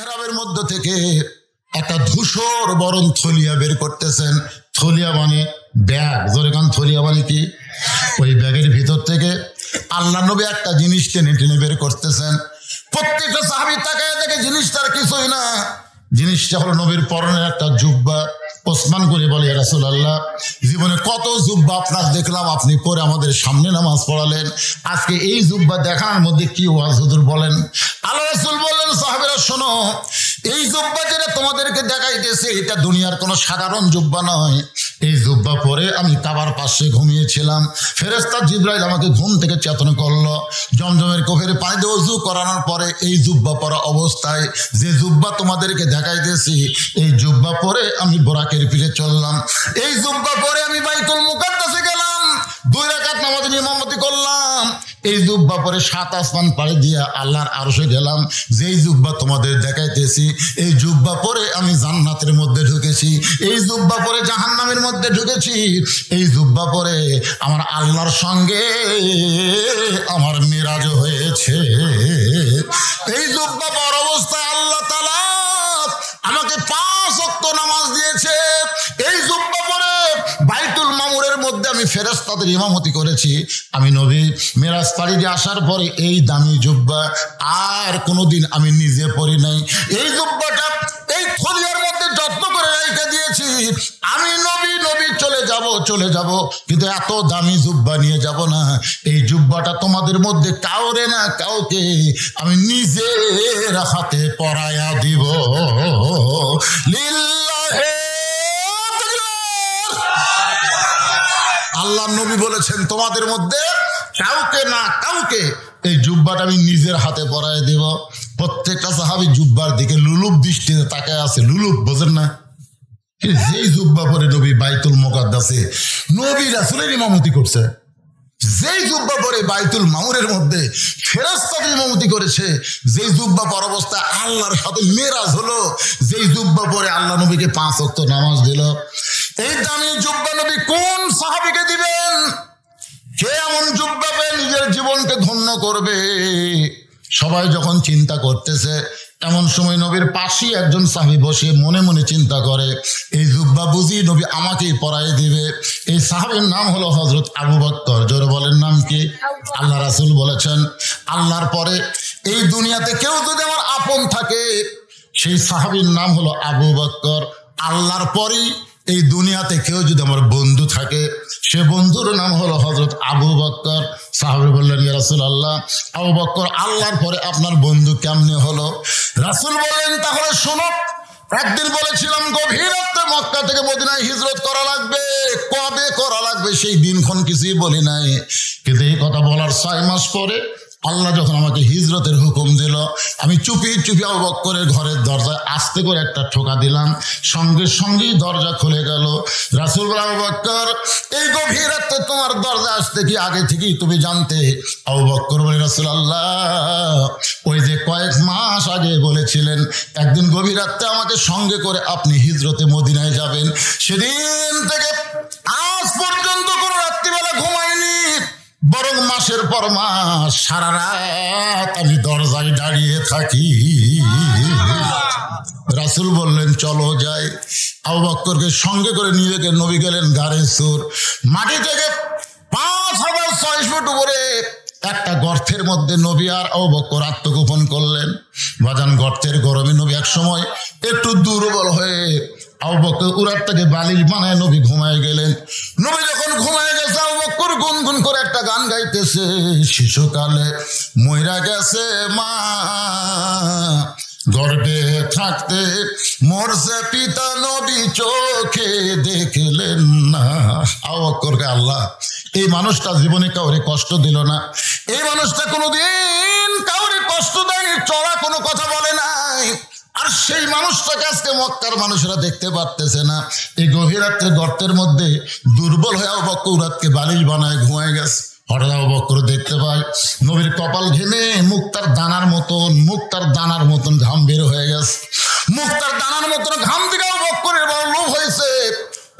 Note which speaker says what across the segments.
Speaker 1: মেহরাবের মধ্যে থেকে একটা ধূসর বরণ থলিয়া বের করতেছেন। থলিয়া মানে ব্যাগ, জোরে কান, থলিয়া মানে কি? ওই ব্যাগের ভিতর থেকে আল্লাহ নবী একটা জিনিস টেনে টেনে বের করতেছেন। প্রত্যেকটা সাহাবী তাকায় দেখে জিনিসটার কিছুই না, জিনিসটা হলো নবীর পরনের একটা জুব্বা। ওসমান করে বলে, ইয়া রাসূলুল্লাহ, জীবনে কত জুব্বা আপনার দেখলাম, আপনি পরে আমাদের সামনে নামাজ পড়ালেন, আজকে এই জুব্বা দেখানোর মধ্যে কি ওয়াজ হুজুর বলেন? আল্লাহ রাসূল বললেন, সাহাবীরা শোনো, এই জুব্বা যেটা তোমাদেরকে দেখাইতেছে এটা দুনিয়ার কোনো সাধারণ জুব্বা নয়। এই জুব্বা পরে আমি কাবার পাশে ঘুমিয়েছিলাম, ফেরেশতা জিবরাইল আমাকে ঘুম থেকে চেতন করলো। জমজমের কোফের পানি দিয়ে ওযু করানোর পরে এই জুব্বা পরা অবস্থায় যে জুব্বা তোমাদেরকে দেখাইতেছি, এই জুব্বা পরে আমি বোরাকের পিঠে চললাম। এই জুব্বা পরে আমি বাইতুল মুকাদ্দাসে গেলাম, 2 রাকাত নামাজের ইমামতি করলাম। এই জুব্বা পরে 7 আসমান পাড়ি দিয়া আল্লাহর আরশে গেলাম। যেই জুব্বা তোমাদের দেখাইতেছি, এই জুব্বা পরে আমি জান্নাতের মধ্যে ঢুকেছি, এই জুব্বা পরে জাহান্নামের মধ্যে ঢুকেছি, এই জুব্বা পরে আমার আল্লাহর সঙ্গে আমার মিরাজ হয়েছে। এই জুব্বা পর অবস্থায় আল্লাহ তাআলা আমাকে 5 ওয়াক্ত নামাজ দিয়েছে। এই জুব্বা পরে বাইতুল মামুরের মধ্যে আমি ফেরেশতাদের ইমামতি করেছি। আমি নবী মিরাজ পাড়ি দিয়ে আসার পরে এই দামি জুব্বা আর কোনোদিন আমি নিজে পরি নাই। এই জুব্বাটা এই থলিয়ার মধ্যে যত্ন করে রেখে দিয়েছি। আমি নবী চলে যাব, কিন্তু এত দামি জুব্বা নিয়ে যাব না। এই জুব্বাটা তোমাদের মধ্যে কাউরে না কাউকে আমি নিজের হাতে পরায়া দিব। লিল্লাহি আল্লাহ নবী বলেছেন, তোমাদের মধ্যে কাউকে না কাউকে এই জুব্বাটা আমি নিজের হাতে পরায় দেব। প্রত্যেকটা সাহাবী জুব্বার দিকে লুলুপ দৃষ্টিতে তাকায় আছে। লুলুপ বোঝেন না? যেই জুব্বা পরে নবী বাইতুল মুকাদ্দাসে নবী রাসূলের ইমামতি করছে, যেই জুব্বা পরে বাইতুল মামুরের মধ্যে ফেরেশতাদের ইমামতি করেছে, যেই জুব্বা পর অবস্থায় আল্লাহর সাথে মেরাজ হলো, যেই জুব্বা পরে আল্লাহ নবীকে 5 ওয়াক্ত নামাজ দিল, এই দামি জুব্বা নবী কোন সাহাবীকে দিবেন? কে এমন জুব্বা পেয়ে নিজের জীবনকে ধন্য করবে? সবাই যখন চিন্তা করতেছে, এমন সময় নবীর পাশে একজন সাহাবী বসে মনে মনে চিন্তা করে, এই জুব্বা বুঝি নবী আমাকেই পরাই দিবে। এই সাহাবীর নাম হলো হযরত আবু বকর। জোরে বলেন, নাম কি? আল্লাহ রাসূল বলেছেন, আল্লাহর পরে এই দুনিয়াতে কেউ যদি আমার আপন থাকে, সেই সাহাবীর নাম হলো আবু বকর। আল্লাহর পরেই এই দুনিয়াতে কেউ যদি আমার বন্ধু থাকে, সে বন্ধুর নাম হলো হযরত আবু বকর। সাহাবী বললেন, ইয়া রাসূলুল্লাহ, আবু বকর আল্লাহর পরে আপনার বন্ধু কেমনে হলো? রাসূল বললেন, তাহলে শোনো, একদিন বলেছিলাম গভীর রাতে মক্কা থেকে মদিনায় হিজরত করা লাগবে, কবে করা লাগবে সেই দিনক্ষণ কিছুই বলি নাই। কিন্তু এই কথা বলার 6 মাস পরে আল্লাহ যখন আমাকে হিজরতের হুকুম দিল, আমি চুপি চুপি আবু বকরের ঘরের দরজায় আস্তে করে একটা ঠোকা দিলাম, সঙ্গে সঙ্গেই দরজা খুলে গেল। রাসূল বললেন, আবু বকর, এই গভীর রাতে তোমার দরজা আসতে কি আগে থেকেই তুমি জানতে? আবু বকর বলে, রাসূলুল্লাহ, ওই যে কয়েক মাস আগে বলেছিলেন একদিন গভীর রাতে আমাকে সঙ্গে করে আপনি হিজরতে মদিনায় যাবেন, সেদিন থেকে আজ পর্যন্ত কোনো রাত্রিবেলা ঘুমাইনি, বরং মাসের পর মাস সারা রাত আমি দরজায় দাঁড়িয়ে থাকি। রাসূল বললেন, চলো যাই। আবু বকরকে সঙ্গে করে নিয়ে গিয়ে নবী গেলেন গারে সুর। মাটি থেকে 5600 ফুট উপরে একটা গর্তের মধ্যে নবী আর আবু বকর আত্মগোপন করলেন। বাজান, গর্তের গরমে নবী এক সময় একটু দুর্বল হয়ে আবু বকর উরাতটাকে বালিশ বানায় নবী ঘুমায় গেলেন। নবী যখন ঘুমায় গেছে, আবু বকর গুনগুন করে একটা গান গাইতেছে, শিশুকালে মইরা গেছে মা, গর্ভে থাকতে মরছে পিতা, নবী চোখে দেখলেন না। আবু বকরকে আল্লাহ এই মানুষটা জীবনে কাউরে কষ্ট দিল না, এই মানুষটা কোনোদিন কাউরে কষ্ট দেয়নি, চড়া কোনো কথা বলে নাই, আর সেই মানুষটাকে আজকে মক্কার মানুষরা দেখতে পারতেছে না। এই গভীর রাত্রে গর্তের মধ্যে দুর্বল হয়ে আবু বকর উরাতকে বালিশ বানায় ঘুমায় গেছে। হঠাৎ আবু বকর দেখতে পায় নবীর কপাল ঘেমে মুক্তার দানার মতন ঘাম বের হয়ে গেছে। মুক্তার দানার মতন ঘাম দিকে আবু বকরের বড় লোভ হয়েছে,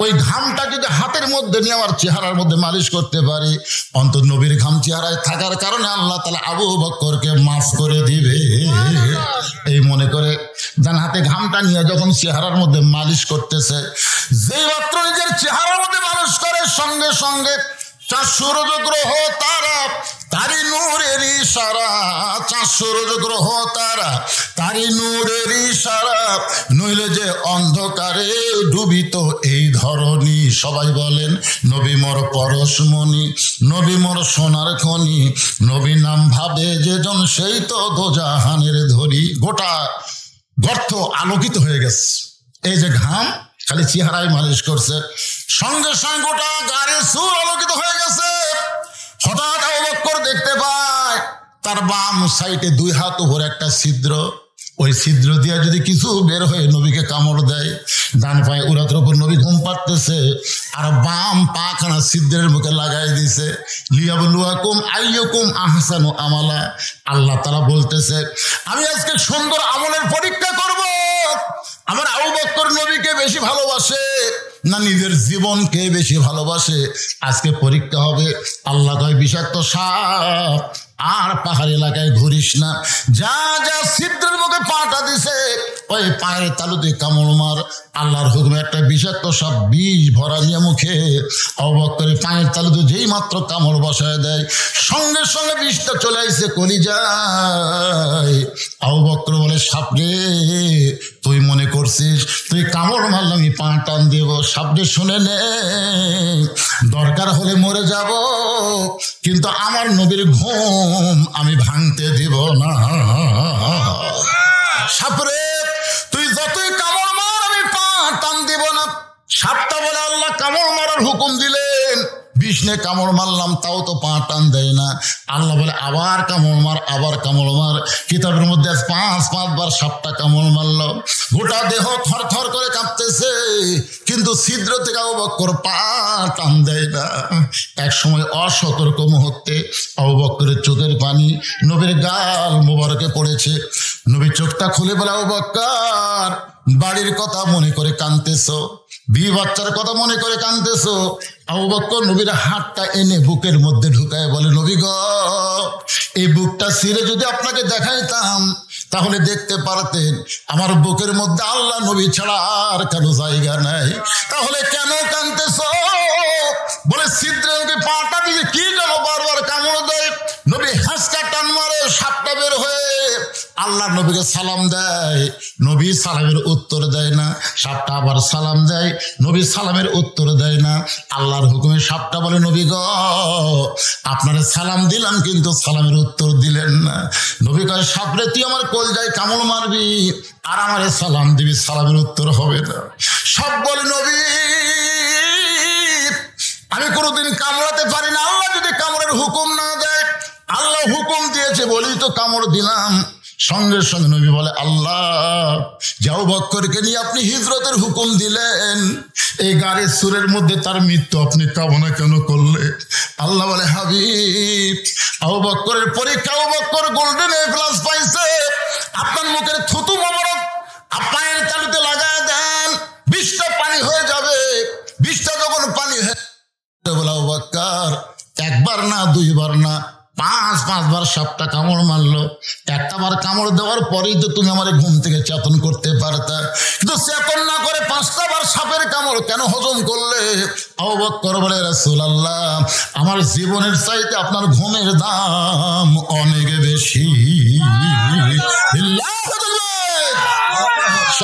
Speaker 1: ওই ঘামটা যদি হাতের মধ্যে নিয়ে আমার চেহারার মধ্যে মালিশ করতে পারি, অন্তত নবীর ঘাম চেহারায় থাকার কারণে আল্লাহ তাআলা আবু বকরকে মাফ করে দিবে। এই মনে করে ডান হাতে ঘামটা নিয়ে যখন চেহারার মধ্যে মালিশ করতেছে, যেই মাত্র নিজের চেহারার মধ্যে মালিশ করে সঙ্গে সঙ্গে চার সূর্য গ্রহ তারা তারি নূরের ইশারা, চার সূর্য গ্রহ তারা তারি নূরের ইশারা, নইলে যে অন্ধকারে ডুবিত এই ধরনী। সবাই বলেন নবী মোর পরশমণি, নবী মোর সোনার খনি, নবী নাম ভাবে যেজন সেই তো দোজাহানের ধরি। গোটা গর্ত আলোকিত হয়ে গেছে। এই যে ঘাম খালি চেহারায় মালিশ করছে, সঙ্গে সঙ্গে গোটা গাড়ির সুর আলোকিত হয়ে গেছে। হঠাৎ আবু বকর দেখতে পায় তার বাম সাইডে 2 হাত উপরে একটা ছিদ্র, ওই ছিদ্র দিয়ে যদি কিছু বের হয়ে নবীকে কামড় দেয়। ডান পায়ে উরাতের উপর নবী ঘুম পাড়তেছে, আর বাম পা খানা ছিদ্রের মুখে লাগাই দিছে। লিয়াবলুয়াকুম আইয়ুকুম আহসানু আমালা, আল্লাহ তাআলা বলতেছে আমি আজকে সুন্দর আমলের পরীক্ষা করব। আমার আবু বকর নবীকে বেশি ভালোবাসে না নিজের জীবনকে বেশি ভালোবাসে, আজকে পরীক্ষা হবে। আল্লাহ কয় বিষাক্ত সাপ আর পাহাড় এলাকায় ঘুরিস না, যা যা ছিদ্রের মুখে পাটা দিছে ওই পায়ের তালুতে কামড় মার। আল্লাহর হুকুমে একটা বিষাক্ত সাপ বিষ ভরা নিয়ে মুখে আবু বকরের পায়ের তালুতে যেই মাত্র কামড় বসায় দেয়, সঙ্গে সঙ্গে বিষটা চলে আসছে কলিজায়। আবু বকর বলে সাপরে তুই মনে করছিস তুই কামড় মারলে আমি পা টান দেব? সাপরে শুনে নে, দরকার হলে মরে যাব, কিন্তু আমার নবীর ঘুম আমি ভাঙতে দিব না। সাপরে তুই যতই কামড় মার আমি পা টান দিব না। সাপটা বলে আল্লাহ কামড় মারার হুকুম দিলেন, বিষ্ণে কামড় মারলাম তাও তো পা টান দেয় না। আল্লাহ বলে আবার কামড় মার, আবার কামড় মার। কিতাবের মধ্যে 5 বার সাপটা কামড় মারল, গোটা দেহ থর থর করে কাঁপতেছে, কিন্তু ছিদ্র থেকে আবু বকর পা টান দেয় না। এক সময় অসতর্ক মুহূর্তে আবু বকরের চোখের পানি নবীর গাল মোবারকে পড়েছে। নবী চোখটা খুলে বলে আবু বকর বাড়ির কথা মনে করে কাঁদতেছো, বিয়ে বাচ্চার কথা মনে করে কাঁদতেছো? আবু বকর নবীর হাতটা এনে বুকের মধ্যে ঢুকায় বলে নবী গো, এই বুকটা ছিঁড়ে যদি আপনাকে দেখাইতাম তাহলে দেখতে পারতেন আমার বুকের মধ্যে আল্লাহ নবী ছাড়া আর কারো জায়গা নাই। তাহলে কেন কাঁদতেছো? বলে ছিদ্রে নবী পাটা দিয়ে কি যেন বারবার কামড় দেয়। নবী হাঁসকা টান মারে, সাপটা বের হয়ে আল্লাহ নবীকে সালাম দেয়, নবী সালামের উত্তর দেয় না। সাপটা আবার সালাম দেয়, নবী সালামের উত্তর দেয় না। আল্লাহর হুকুমে সাপটা বলে নবী গো, আপনারে সালাম দিলাম কিন্তু সালামের উত্তর দিলেন না। নবী কয় সাপরে তুই আমার কলজায় কামড় মারবি আর আমারে সালাম দিবি, সালামের উত্তর হবে না। সব বলে নবী আমি কোনোদিন কামড়াতে পারি না, আল্লাহ যদি কামড়ের হুকুম না দেয়। আল্লাহ হুকুম দিয়েছে বলেই তো কামড় দিলাম। সঙ্গে সঙ্গে নবী বলে আল্লাহ আবু বকরকে নিয়ে আপনি হিজরতের হুকুম দিলেন, এই গাড়ির সুরের মধ্যে তার মৃত্যু আপনি কামনা কেন করলে? আল্লাহ বলে হাবিব আবু বকরের পরীক্ষা, Abu Bakr golden A plus পাইছে, আপনার মুখের থুতু মোবারক আপনার তালুতে লাগায় দেন, 20টা পানি হয়ে যাবে। 20টা যখন পানি হয়ে বলে আবু বকর একবার না 2 বার না 5 বার সাপটা কামড় মারলো। একটা বার কামড় দেওয়ার পরেই তো তুমি আমার ঘুম থেকে চেতন করতে পারতা, কিন্তু চেতন না করে 5টা বার সাপের কামড় কেন হজম করলে? আবু বকর বলে রাসূলুল্লাহ আমার জীবনের চাইতে আপনার ঘুমের দাম অনেক বেশি।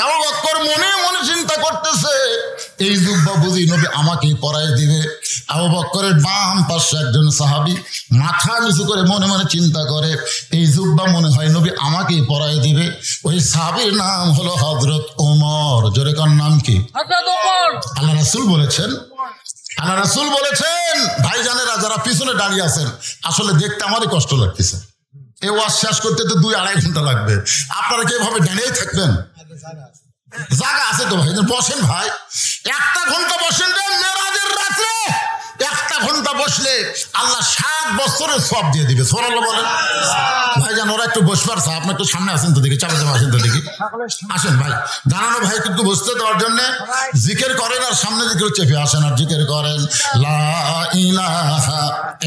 Speaker 1: আবু বকর মনে মনে চিন্তা করতেছে এই জুব্বা বুঝি নবী আমাকেই পরায় দিবে। আবু বকরের বাম পাশে একজন সাহাবী মাথা নিচু করে মনে মনে চিন্তা করে এই জুব্বা মনে হয় নবী আমাকেই পরায় দিবে। ওই সাহাবীর নাম হলো হযরত ওমর। জোরে কার নাম কি? হযরত ওমর। আল্লাহ রাসূল বলেছেন ভাইজানেরা যারা পিছনে দাঁড়িয়ে আছেন, আসলে দেখতে আমারই কষ্ট লাগতেছে, এই ওয়াজ শেষ করতে তো 2-2.5 ঘন্টা লাগবে। আপনারা কি এভাবে দাঁড়িয়ে থাকবেন? জায়গা আছে তো ভাই, বসেন ভাই, 1টা ঘন্টা বসেন। মেরাজের রাতে 1টা ঘন্টা বসলে আল্লাহ 7 বছরের সওয়াব দিয়ে দিবে। সুবহানাল্লাহ বলেন। ভাইজান ওরা একটু বসবার চা, আপনি একটু সামনে আসেন তো দেখি, চাপে আসেন তো দেখি, আসেন ভাই। দাঁড়ানো ভাই কিন্তু বসতে দেওয়ার জন্য জিকির করেন আর সামনে দিকে চেপে আসেন আর জিকির করেন লা ইলাহা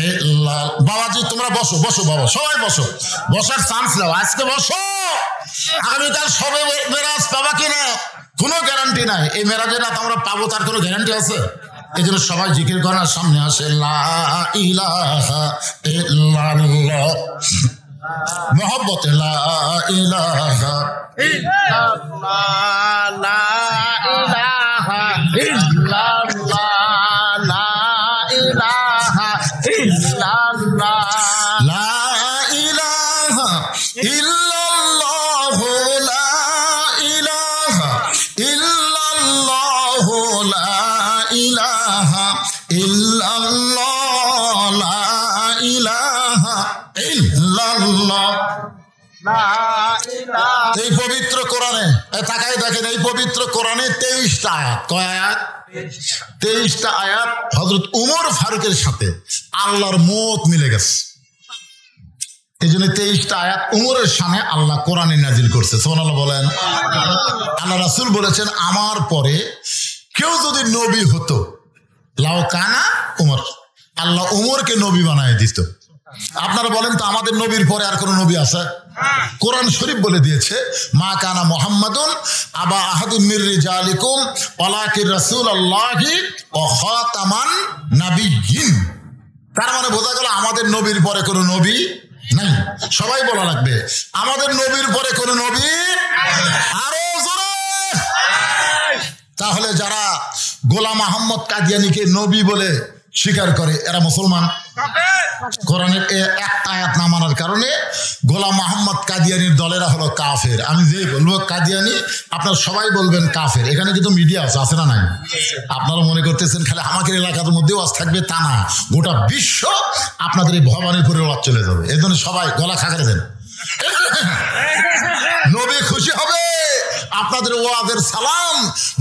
Speaker 1: ইল্লাল্লাহ। বাবাজি তোমরা বসো বাবা, সবাই বসো, বসার চান্স নাও, আজকে বসো, আগামীকাল সবে বেরাত গ্যারান্টি নাই। এই মেরাজে রাত আমরা পাবো তার কোনো গ্যারান্টি আছে? এই জন্য সবাই জিকির করার সামনে আসে লা ইলাহা ইল্লাল্লাহ, মহব্বতে লা ইলাহা ইল্লাল্লাহ, লা ইলাহা ইল্লাল্লাহ, লা ইলাহা ইল্লাল্লাহ, লা ইলাহা ইল্লাল্লাহ, লা ইলাহা ইল্লাল্লাহ, লা ইলাহা ইল্লাল্লাহ, লা ইলাহা ইল্লাল্লাহ। এই পবিত্র কোরআনে তাকাই দেখেন, এই পবিত্র কোরআনে 23টা আয়াত। কয় আয়াত? 23টা আয়াত হযরত উমর ফারুকের সাথে আল্লাহর মত মিলে গেছে। এই জন্য 23টা আয়াত উমরের সামনে আল্লাহ কোরআনে নাজিল করছে। সুবহানাল্লাহ বলেন। আল্লাহ রাসূল বলেছেন, আমার পরে কেউ যদি নবী হতো, লাউ কানা উমর, আল্লাহ উমরকে নবী বানায় দিত। আপনারা বলেন তো, আমাদের নবীর পরে আর কোন নবী আছে? কোরআন শরীফ বলে দিয়েছে, মা কানা মুহাম্মাদুন আবা আহাদিন মির রিজালিকুম ওয়ালাকিন রাসূলুল্লাহি ওয়া খাতামান নাবিয়্যিন। তার মানে বোঝা গেল আমাদের নবীর পরে কোন নবী নাই। সবাই বলা লাগবে, আমাদের নবীর পরে কোন নবী? আরো জোরে। তাহলে যারা গোলাম আহমদ কাদিয়ানীকে নবী বলে স্বীকার করে এরা মুসলমান? কোরআনের একটা আয়াত না মানার কারণে গোলাম মোহাম্মদ কাদিয়ানির দলেরা হলো কাফের। আমি যেই বলবো কাদিয়ানি, আপনারা সবাই বলবেন কাফের। এখানে কিন্তু মিডিয়া আছে না নাই? আপনারা মনে করতেছেন খালি আমাদের এলাকার মধ্যেও আজ থাকবে, তা না, গোটা বিশ্ব আপনাদের এই ভবানীপুরের ওয়াজ চলে যাবে। এই জন্য সবাই গলা খাকারে দেন, নবী খুশি হবে। আপনাদের ওয়াজের সালাম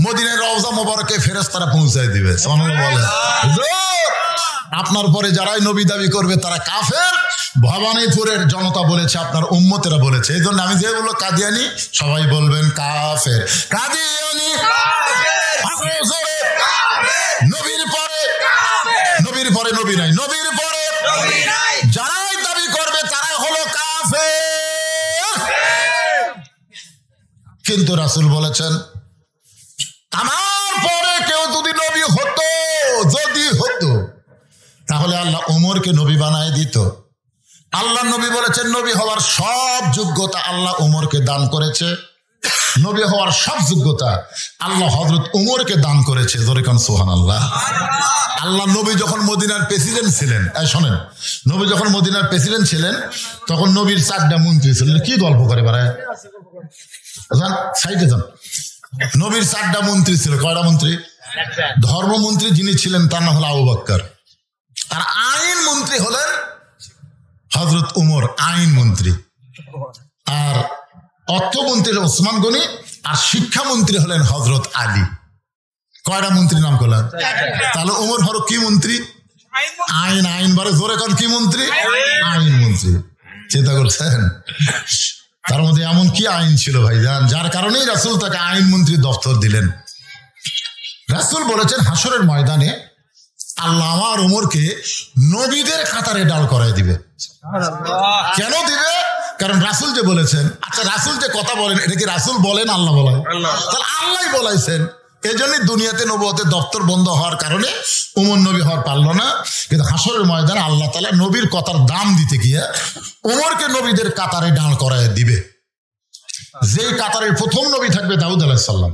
Speaker 1: মদিনার রওজা মোবারকে ফেরেশতারা পৌঁছায় দিবে। সুবহানাল্লাহ বলেন। আপনার পরে যারাই নবী দাবি করবে তারা কাফের। ভবানীপুরের জনতা বলেছে, আপনার উম্মতেরা বলেছে। এই জন্য আমি যে বলবো কাদিয়ানি, সবাই বলবেন কাফের। কাদিয়ানি নবীর পরে, নবীর পরে নবী নাই, নবীর পরে যারাই দাবি করবে তারা হলো কাফের। কিন্তু রাসূল বলেছেন, আমার পরে কেউ যদি নবী হতো, যদি হতো, তাহলে আল্লাহ ওমরকে নবী বানায় দিত। আল্লাহ নবী বলেছেন, নবী হওয়ার সব যোগ্যতা আল্লাহ ওমরকে দান করেছে। নবী হওয়ার সব যোগ্যতা আল্লাহ হযরত উমরকে দান করেছে। জোরে কান সুবহানাল্লাহ। আল্লাহ নবী যখন মদিনার প্রেসিডেন্ট ছিলেন, শোনেন, নবী যখন মদিনার প্রেসিডেন্ট ছিলেন তখন নবীর 4টা মন্ত্রী ছিলেন। কি গল্প করে বেড়ায় সাইডে যান। নবীর 4টা মন্ত্রী ছিল। কয়টা মন্ত্রী? ধর্মমন্ত্রী যিনি ছিলেন তার নাম হলো আবু বকর, আর আইন মন্ত্রী হলেন হযরত উমর, আইন মন্ত্রী। আর অর্থমন্ত্রী ওসমান গনি, আর শিক্ষামন্ত্রী হলেন হযরত আলী। কয়টা মন্ত্রী নাম করলেন? তাহলে উমর ফারুক কি মন্ত্রী? আইন। আইন বারে জোরে কোন কি মন্ত্রী? আইন মন্ত্রী। চিন্তা করছেন তার মধ্যে এমন কি আইন ছিল ভাইজান, যার কারণেই রাসূল তাকে আইন মন্ত্রী দপ্তর দিলেন। রাসূল বলেছেন, হাসরের ময়দানে আল্লাহ আমার ওমরকে নবীদের কাতারে দাঁড় করায় দিবে। কেন দিবে? কারণ রাসূল যে বলেছেন। আচ্ছা, রাসূল যে কথা বলেন, এটা কি রাসূল বলেন আল্লাহ বলেন? তাহলে আল্লাহ বলাইছেন। এই জন্যই দুনিয়াতে নবুয়তের দপ্তর বন্ধ হওয়ার কারণে উমর নবী হওয়ার পারলো না। কিন্তু হাসরের ময়দানে আল্লাহ তাআলা নবীর কথার দাম দিতে গিয়ে উমরকে নবীদের কাতারে দাঁড় করায় দিবে। যেই কাতারের প্রথম নবী থাকবে দাউদ আলাইহিস সালাম,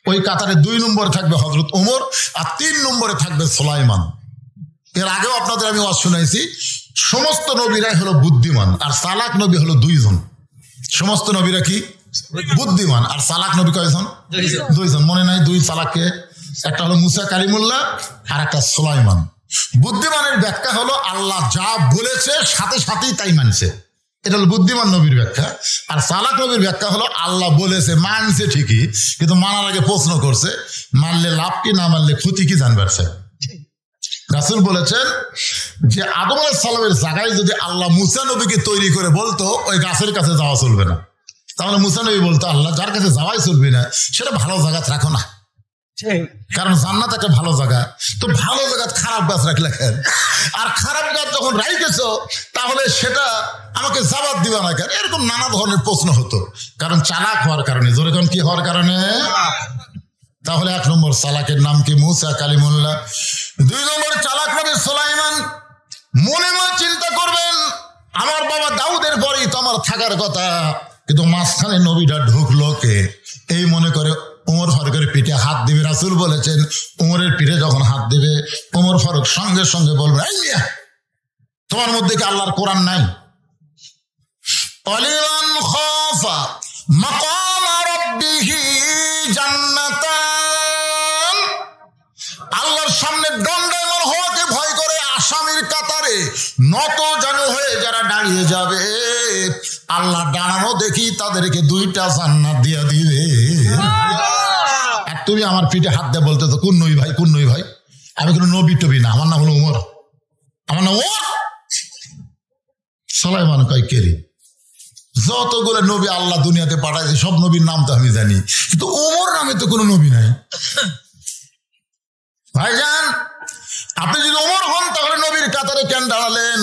Speaker 1: ওই কাতারে 2 নম্বরে থাকবে হযরত উমর, আর 3 নম্বরে থাকবে সুলাইমান। এর আগেও আপনাদের আমি ওয়াজ শুনাইছি, সমস্ত নবীরাই হলো বুদ্ধিমান, আর চালাক নবী হলো 2 জন। সমস্ত নবীরা কি বুদ্ধিমান, আর চালাক নবী কয়জন? 2 জন। মনে নাই 2 চালাককে? একটা হলো মুসা কালিমুল্লাহ, আর একটা সুলাইমান। বুদ্ধিমানের ব্যাখ্যা হলো আল্লাহ যা বলেছে সাথে সাথেই তাই মানছে, এটা হলো বুদ্ধিমান নবীর ব্যাখ্যা। আর চালাক নবীর ব্যাখ্যা হলো আল্লাহ বলেছে, মানছে ঠিকই, কিন্তু মানার আগে প্রশ্ন করছে, মানলে লাভ কি না মানলে ক্ষতি কি জানবার চাই। রাসূল বলেছেন যে আদম আলাইহিস সালামের জায়গায় যদি আল্লাহ মুসা নবীকে তৈরি করে বলতো ওই গাছের কাছে যাওয়া চলবে না, তাহলে মুসা নবী বলতো, আল্লাহ যার কাছে যাওয়াই চলবে না সেটা ভালো জায়গা রাখো না, কারণ জান্নাত একটা ভালো জায়গা। তো ভালো জায়গা খারাপ গাছ রাখলে কেন? আর খারাপ গাছ যখন রাইতেছো তাহলে সেটা আমাকে জবাব দিবা না কেন? এরকম নানা ধরনের প্রশ্ন হতো। কারণ চালাক হওয়ার কারণে। জোরে কোন কি হওয়ার কারণে? তাহলে 1 নম্বর চালাকের নাম কি? মুসা কালিমুল্লাহ। 2 নম্বর চালাক নবী সুলাইমান। মনে মনে চিন্তা করবেন, আমার বাবা দাউদের পরেই তো আমার থাকার কথা, কিন্তু মাঝখানে নবীটা ঢুকলো কে? এই মনে করে ওমর ফারুকের পিঠে হাত দিবে। রাসূল বলেছেন, ওমরের পিঠে যখন হাত দিবে, ওমর ফারুক সঙ্গে সঙ্গে বলবে, এই মিয়া, তোমার মধ্যে কি আল্লাহর কোরআন নাই? অলিমান খাফা মাকাম রাব্বিহি জান্নাতান। আল্লাহর সামনে দণ্ডায়মান হওয়াকে ভয় করে আসামির কাতারে নত জানু হয়ে যারা দাঁড়িয়ে যাবে, আল্লাহ দাঁড়ানো দেখি তাদেরকে 2টা জান্নাত দিয়া দিবে। আর তুমি আমার পিঠে হাত দিয়ে বলতে তো, কোন নবী ভাই, কোন নবী ভাই? আমি কোনো নবী টবি না, আমার নাম হলো উমর, আমার নাম ওমর। সুলাইমান কয়, কেরি যতগুলো নবী আল্লাহ দুনিয়াতে পাঠাইছে সব নবীর নাম তো আমি জানি, কিন্তু ওমর নামে তো কোনো নবী নাই। ভাইজান, আপনি যদি ওমর হন তাহলে নবীর কাতারে কেন দাঁড়ালেন?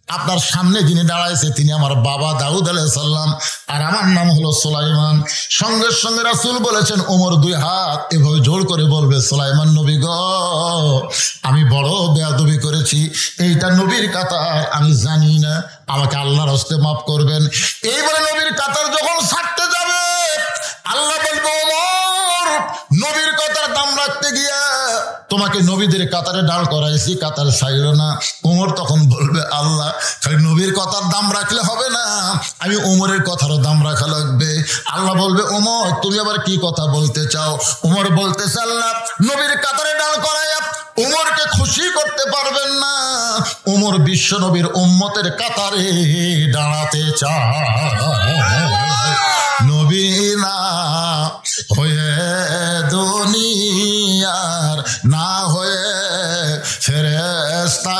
Speaker 1: আপনার সামনে যিনি দাঁড়াইছে তিনি আমার বাবা দাউদ আলাইহিস সালাম, আর আমার নাম হলো সুলাইমান। সঙ্গে সঙ্গে রাসূল বলেছেন, ওমর 2 হাত এভাবে জোর করে বলবে, সুলাইমান নবী গ, আমি বড় বেয়াদবি করেছি, এইটা নবীর কাতার আমি জানি না, আমাকে আল্লাহর হস্তে মাফ করবেন। এইবারে নবীর কাতার যখন ছাড়তে যাবে, আল্লাহ বলবে, ওমর নবীর কাতার দাম রাখতে গিয়া তোমাকে নবীদের কাতারে দাঁড় করাইছি, কাতার ছাইরো না। ওমর তখন বলবে, আল্লাহ খালি নবীর কথার দাম রাখলে হবে না, আমি ওমরের কথারও দাম রাখা লাগবে। আল্লাহ বলবে, ওমর তুমি আবার কি কথা বলতে চাও? ওমর বলতেছে, আল্লাহ নবীর কাতারে দাঁড় করাইয়া ওমরকে খুশি করতে পারবেন না, ওমর বিশ্ব নবীর উম্মতের কাতারে দাঁড়াতে চায়। নবী না হয়ে দুনিয়ার, না হয়ে ফেরেশতা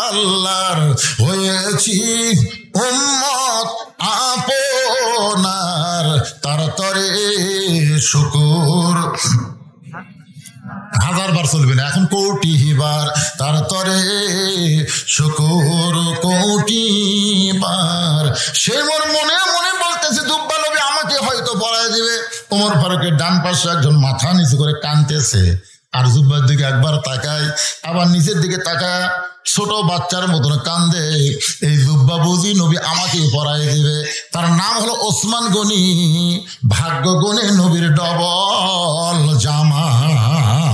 Speaker 1: আল্লাহর, হয়েছি উম্মত আপনার, তার তরে শুকুর। 1000 বার চলবে না, এখন কোটি বার, তার তরে শুকুর কোটি বার। সে মোর মনে মনে বলতেছে, দুব্বা নবী আমাকে হয়তো পড়ায় দিবে। ওমর ফারুকের ডান পাশে একজন মাথা নিচু করে কাঁদতেছে, আর জুব্বার দিকে একবার তাকায়, আবার নিচের দিকে তাকায়, ছোট বাচ্চার মতন কান্দে। এই জুব্বা বুঝি নবী আমাকে পড়ায় দিবে। তার নাম হলো ওসমান গনি। ভাগ্য গুণে নবীর ডবল জামাই,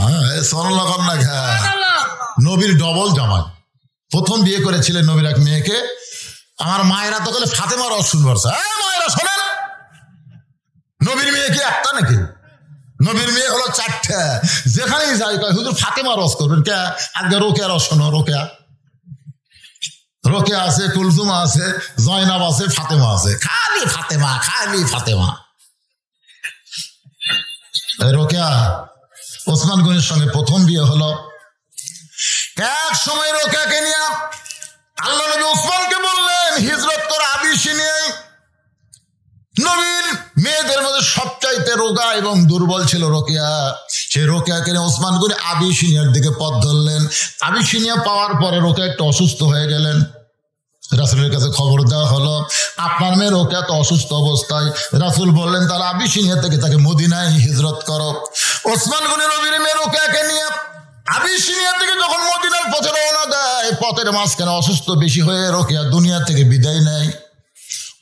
Speaker 1: নবীর ডবল জামাই। প্রথম বিয়ে করেছিলেন নবীর এক মেয়েকে। আমার মায়েরা তো বলে ফাতেমার অসুন বর্ষা, মায়েরা শোনেন, নবীর মেয়ে কি একটা নাকি? নবীর মেয়ে হলো 4টা। যেখানেই যাই কয়, হুজুর ফাতেমা রস করবেন কে? আজকে রোকেয়া রস শোনো, রোকেয়া রোকেয়া আছে, কুলসুমা আছে, জয়নাব আছে, ফাতেমা আছে, খালি ফাতেমা, খালি ফাতেমা। রোকেয়া ওসমান গনির সঙ্গে প্রথম বিয়ে হলো। এক সময় রোকেয়াকে নিয়ে আল্লাহ নবী ওসমানকে বললেন, হিজরত কর আবিসিনিয়ায়। নবীর মেয়েদের মধ্যে সবচাইতে রোগা এবং দুর্বল ছিল রোকেয়া। সে রোকেয়াকে নিয়ে ওসমান গনি আবিসিনিয়ার দিকে পথ ধরলেন। আবিসিনিয়া পাওয়ার পরে রোকেয়া একটু অসুস্থ হয়ে গেলেন। রাসূলের কাছে খবর দেওয়া হলো, আপনার মেয়ে রোকেয়া তো অসুস্থ অবস্থায়। রাসূল বললেন, তাহলে আবিসিনিয়া থেকে তাকে মদিনায় হিজরত করো। ওসমান গনি নবীর মেয়ে রোকেয়াকে নিয়ে আবিসিনিয়া থেকে যখন মদিনার পথে রওনা দেয়, পথের মাঝখানে অসুস্থ বেশি হয়ে রোকেয়া দুনিয়া থেকে বিদায় নেয়।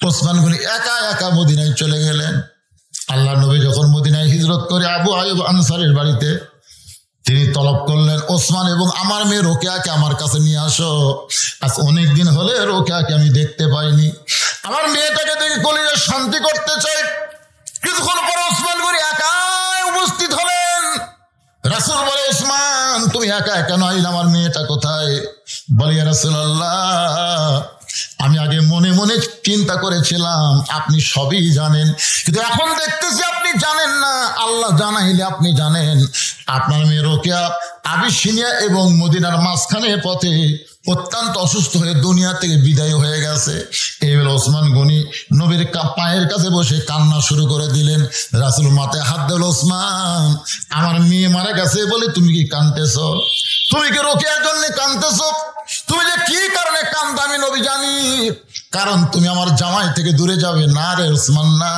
Speaker 1: ওসমান গনি একা একা মদিনায় চলে গেলেন। আল্লাহ নবী যখন মদিনায় হিজরত করে আবু আইয়ুব আনসারীর বাড়িতে, তিনি তলব করলেন, ওসমান এবং আমার মেয়ে রোকেয়াকে আমার কাছে নিয়ে আসো। আজ অনেকদিন হলে রোকেয়াকে আমি দেখতে পাইনি, আমার মেয়েটাকে দেখে কলিজা শান্তি করতে চাই। কিছুক্ষণ পর ওসমান গনি একাই উপস্থিত হলেন। রাসূল বলে, ওসমান তুমি একা কেন আইলে, আমার মেয়েটা কোথায়? বলে, ইয়া রাসূলুল্লাহ, আমি আগে মনে মনে চিন্তা করেছিলাম আপনি সবই জানেন, কিন্তু এখন দেখতেছি আপনি জানেন না। আল্লাহ জানাইলে আপনি জানেন। আপনার মেয়ে রোকেয়া আবিসিনিয়া এবং মদিনার মাঝখানে পথে অত্যন্ত অসুস্থ হয়ে দুনিয়া থেকে বিদায় হয়ে গেছে। এই বলে ওসমান গনি নবীর পায়ের কাছে বসে কান্না শুরু করে দিলেন। রাসূল মাথায় হাত দিল, ওসমান আমার মেয়ে মারা গেছে বলে তুমি কি কাঁদতেছ? তুমি কি রোকেয়ার জন্য কাঁদতেছ? তুমি যে কি কারণে কাঁদো আমি নবী জানি, কারণ তুমি আমার জামাই থেকে দূরে যাবে। না রে ওসমান, না,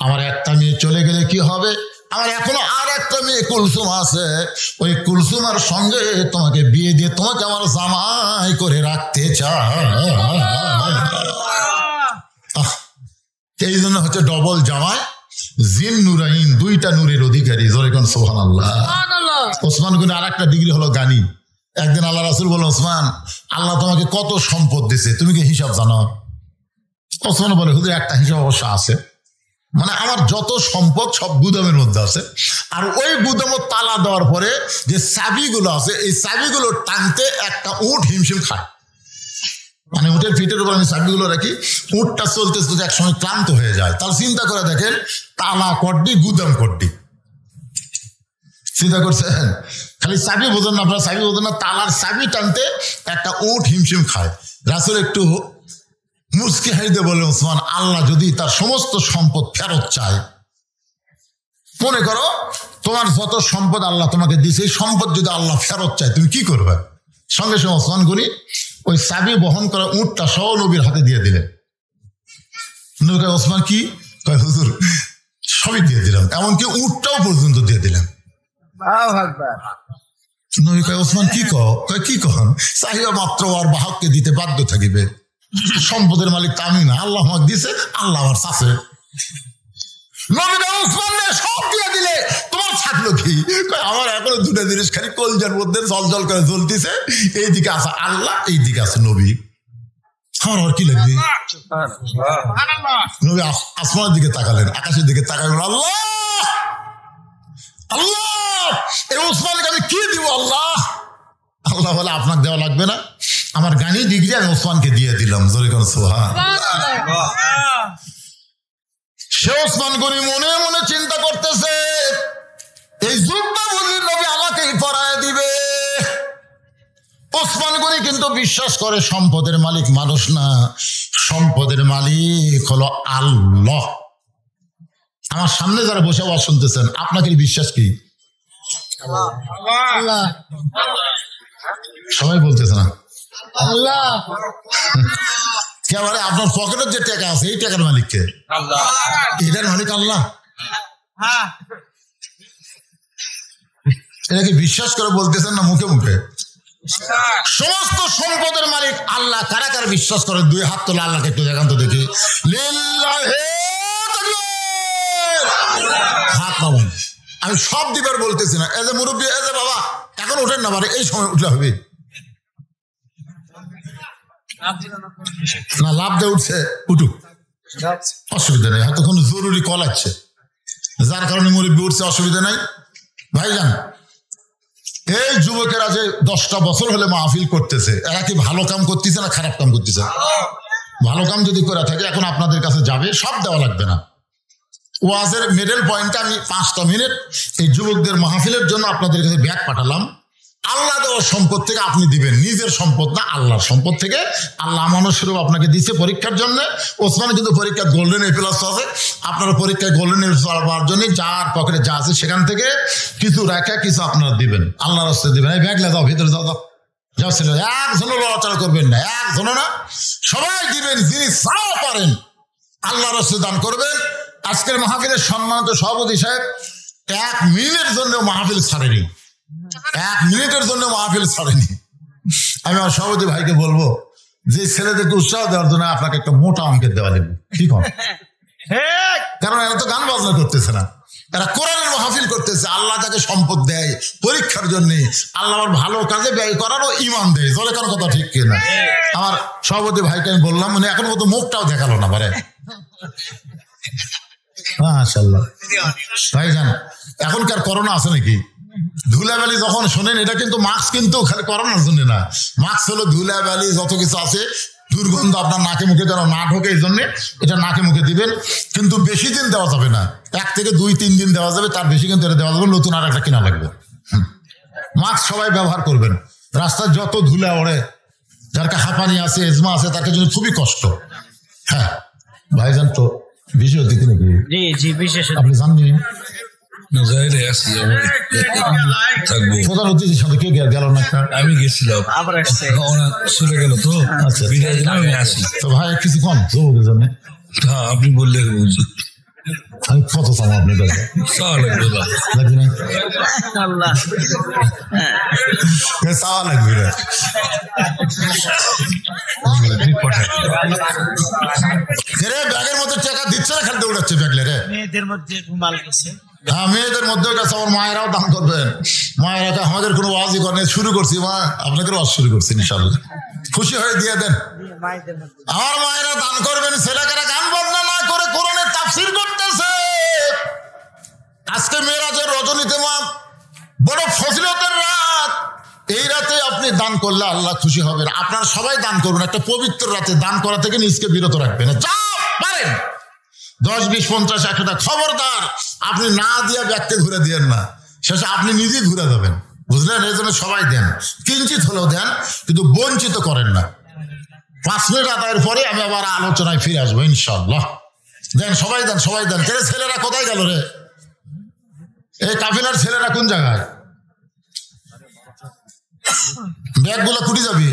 Speaker 1: আমার একটা মেয়ে চলে গেলে কি হবে? আমার এখনো আর একটা মেয়ে কুলসুম আছে, ওই কুলসুমার সঙ্গে তোমাকে বিয়ে দিয়ে তোমাকে আমার জামাই করে রাখতে চায়। এই জন্য হচ্ছে ডবল জামাই, জিন নুরাইন, দুইটা নূরের অধিকারী। জোরেকন সুবহানাল্লাহ। ওসমান গনি আর একটা ডিগ্রি হলো গানি। একদিন আল্লাহ রাসূল বলে, ওসমান আল্লাহ তোমাকে কত সম্পদ দিছে, তুমি কি হিসাব জানো? ওসমান বলে, হুজুর একটা হিসাব অবশ্য আছে, মানে আমার যত সম্পদ সব গুদামের মধ্যে আছে, আর ওই গুদামে তালা দেওয়ার পরে যে চাবিগুলো আছে, এই চাবিগুলো টানতে একটা উট হিমশিম খায়। মানে উটের ফিটের উপর আমি চাবিগুলো রাখি, উটটা চলতে চলতে এক সময় ক্লান্ত হয়ে যায়। তাহলে চিন্তা করে দেখেন, তালা কড্ডি গুদাম কড্ডি, চিন্তা করছেন? খালি চাবি বোঝেন না আপনারা, চাবি বোঝেন না, তালার চাবি টানতে একটা উট হিমশিম খায়। রাসূল একটু মুচকি হাসিতে বলে, ওসমান আল্লাহ যদি তার সমস্ত সম্পদ ফেরত চায়, মনে করো তোমার যত সম্পদ আল্লাহ তোমাকে দিয়েছে, সম্পদ যদি আল্লাহ ফেরত চায় তুমি কি করবে? সঙ্গে সঙ্গে ওসমান গনি ওই চাবি বহন করা উটটা সহ নবীর হাতে দিয়ে দিলেন। নবী ওসমান কি কয়, হুজুর সবই দিয়ে দিলাম, এমনকি উটটাও পর্যন্ত দিয়ে দিলাম। নবী কয়, ওসমান কি কয় কি কন? চাহিদা মাত্র আর বাহককে দিতে বাধ্য থাকিবে, সম্পদের মালিক তা আমি না, আল্লাহ আমাকে দিছে, আল্লাহ আমার চাষে। সব দিয়ে দিলে তোমার থাকলো কি? আমার এখনো দুটো জিনিস খালি কলজার মধ্যে জল জল করে জ্বলতেছে, এইদিকে আছে আল্লাহ, এইদিকে আছে নবী, আমার আর কি লাগবে? নবী আসমানের দিকে তাকালেন, আকাশের দিকে তাকালেন, আল্লাহ আল্লাহ এই ওসমানকে আমি কি দিব আল্লাহ? আল্লাহ বলে, আপনাকে দেওয়া লাগবে না, আমার গানি ডিগ্রি আমি ওসমানকে দিয়ে দিলাম। জোরে করে সুবহানাল্লাহ। সে ওসমান গনি মনে মনে চিন্তা করতেছে, এই জুব্বা বুঝি নবী আমাকেই পরায় দিবে। ওসমান গনি কিন্তু বিশ্বাস করে সম্পদের মালিক মানুষ না, সম্পদের মালিক হলো আল্লাহ। আমার সামনে যারা বসে আওয়াজ শুনতেছেন, আপনাকে বিশ্বাস কি? আল্লাহ। সবাই বলতেছে না আল্লাহ। একেবারে আপনার পকেটের যে টাকা আছে, এই টাকার মালিক কে? আল্লাহ। এটার মালিক আল্লাহ। এটাকে বিশ্বাস করে বলতেছেন না মুখে মুখে? সমস্ত সম্পদের মালিক আল্লাহ। কারা কারা বিশ্বাস করে? দুই হাত তোলা, আল্লাহকে একটু দেখান তো দেখি। হাত নামান। আমি সব দিবার বলতেছি না, এজ এ মুরব্বী, এজ এ বাবা, এখন ওঠেন না, পারে এই সময় উঠলে হবে না। লাভ দিয়ে উঠছে, উঠুক, অসুবিধা নেই, হয়তো কোনো জরুরি কল আছে যার কারণে মুরব্বী উঠছে, অসুবিধা নাই। ভাইজান, এই যুবকেরা যে 10টা বছর হলে মাহফিল করতেছে, এরা কি ভালো কাম করতেছে না খারাপ কাম করতেছে? ভালো কাম যদি করে থাকে, এখন আপনাদের কাছে যাবে, সব দেওয়া লাগবে না। ওয়াজের মিডল পয়েন্টে আমি 5টা মিনিট এই যুবকদের মাহফিলের জন্য আপনাদের কাছে ব্যাগ পাঠালাম। আল্লাহ দেওয়ার সম্পদ থেকে আপনি দিবেন, নিজের সম্পদ না, আল্লাহর সম্পদ থেকে। আল্লাহ আমানত স্বরূপ আপনাকে দিচ্ছে পরীক্ষার জন্য। ওসমান কিন্তু পরীক্ষা গোল্ডেন এ প্লাস আছে, আপনারা পরীক্ষায় গোল্ডেন এ প্লাস পাওয়ার জন্য যার পকেটে যা আছে সেখান থেকে কিছু রেখে কিছু আপনারা দিবেন, আল্লাহর রাস্তায় দিবেন। এই ব্যাগ যাও, ভিতরে যাও, যাও ছিল, একজনও লড়াচড়া করবেন না, একজনও না, সবাই দিবেন, যিনি চাও পারেন আল্লাহর রাস্তায় দান করবেন। আজকের মাহফিলের সম্মানিত সভাপতি সাহেব 1 মিনিটের জন্য মাহফিল ছাড়েনি, 1 মিনিটের জন্য মাহফিল ছাড়েনি। আমি আমার সভাপতি ভাইকে বলবো, যে ছেলেদেরকে উৎসাহ দেওয়ার জন্য আপনাকে একটা মোটা অঙ্কের দেওয়া লাগবে, ঠিক হবে? কারণ এরা তো গান বাজনা করতেছে না, এরা কোরআনের মাহফিল করতেছে। আল্লাহ তাকে সম্পদ দেয় পরীক্ষার জন্য, আল্লাহ আমার ভালো কাজে ব্যয় করারও ইমান দেয়। জলে কারো কথা ঠিক কিনা? আমার সভাপতি ভাইকে আমি বললাম, মানে এখন মতো মুখটাও দেখালো না পারে। মাশাআল্লাহ ভাই, জান এখনকার করোনা আছে নাকি? ধুলাবালি যখন শোনেন, এটা কিন্তু মাস্ক কিন্তু খালি করোনার জন্য না, মাস্ক হলো ধুলাবালি যত কিছু আছে, দুর্গন্ধ আপনার নাকে মুখে যেন না ঢোকে, এই জন্য এটা নাকে মুখে দিবেন। কিন্তু বেশি দিন দেওয়া যাবে না, 1 থেকে 2-3 দিন দেওয়া যাবে, তার বেশি কিন্তু এটা দেওয়া যাবে, নতুন আর একটা কিনা লাগবে। মাস্ক সবাই ব্যবহার করবেন। রাস্তায় যত ধুলা ওড়ে, যার হাঁপানি আছে, এজমা আছে, তার জন্য খুবই কষ্ট। হ্যাঁ ভাইজান, তো বিশেষ অতিথি নাকি? আপনি জাননি? প্রধান অতিথির সাথে কে গেল না?
Speaker 2: আমি গেছিলাম, চলে গেল তো। আচ্ছা, আমি আসি তো। ভাই কিছু কম জন্য,
Speaker 1: হ্যাঁ আপনি বললে আমি কত চাবো আপনার কাছে?
Speaker 2: চাওয়া লাগবে না।
Speaker 1: লাগবে না?
Speaker 3: আল্লাহ
Speaker 1: চাওয়া লাগবে না। ব্যাগের মধ্যে টাকা দিচ্ছে না, খালি দৌড়াচ্ছে ব্যাগলে রে।
Speaker 3: মেয়েদের মধ্যে ঘুমাল গেছে।
Speaker 1: হ্যাঁ, মেয়েদের মধ্যেও গেছে। আমার মায়েরাও দান করবেন। মায়েরা আমাদের কোনো ওয়াজই করেন, শুরু করছি মা, আপনাকে ওয়াজ শুরু করছি ইনশাআল্লাহ। খুশি হয়ে দিয়ে দেন।
Speaker 3: মায়েদের মধ্যে
Speaker 1: আমার মায়েরা দান করবেন। ছেলেকেরা গান বাজনা না করে কোরআনের তাফসীর করতেছে। আজকে মেরাজের রজনীতে মা, বড় ফজিলতের রাত। এই রাতে আপনি দান করলে আল্লাহ খুশি হবেন। আপনারা সবাই দান করবেন। একটা পবিত্র রাতে দান করা থেকে নিজকে বিরত রাখবেন। যা পারেন 10, 20, 50, 100 খবরদার আপনি না দিয়ে ব্যাগকে ঘুরে দিয়েন না। শেষে আপনি নিজেই ঘুরে দেবেন, বুঝলেন? এই জন্য সবাই দেন, কিঞ্চিত হলেও দেন, কিন্তু বঞ্চিত করেন না। 5 মিনিট আদায়ের পরে আমি আবার আলোচনায় ফিরে আসবো ইনশাআল্লাহ। দেন, সবাই দেন, সবাই দেন। কে ছেলেরা কোথায় গেল রে? এই কাফিলার ছেলেরা কোন জায়গায়? ব্যাগগুলো কুটি যাবি?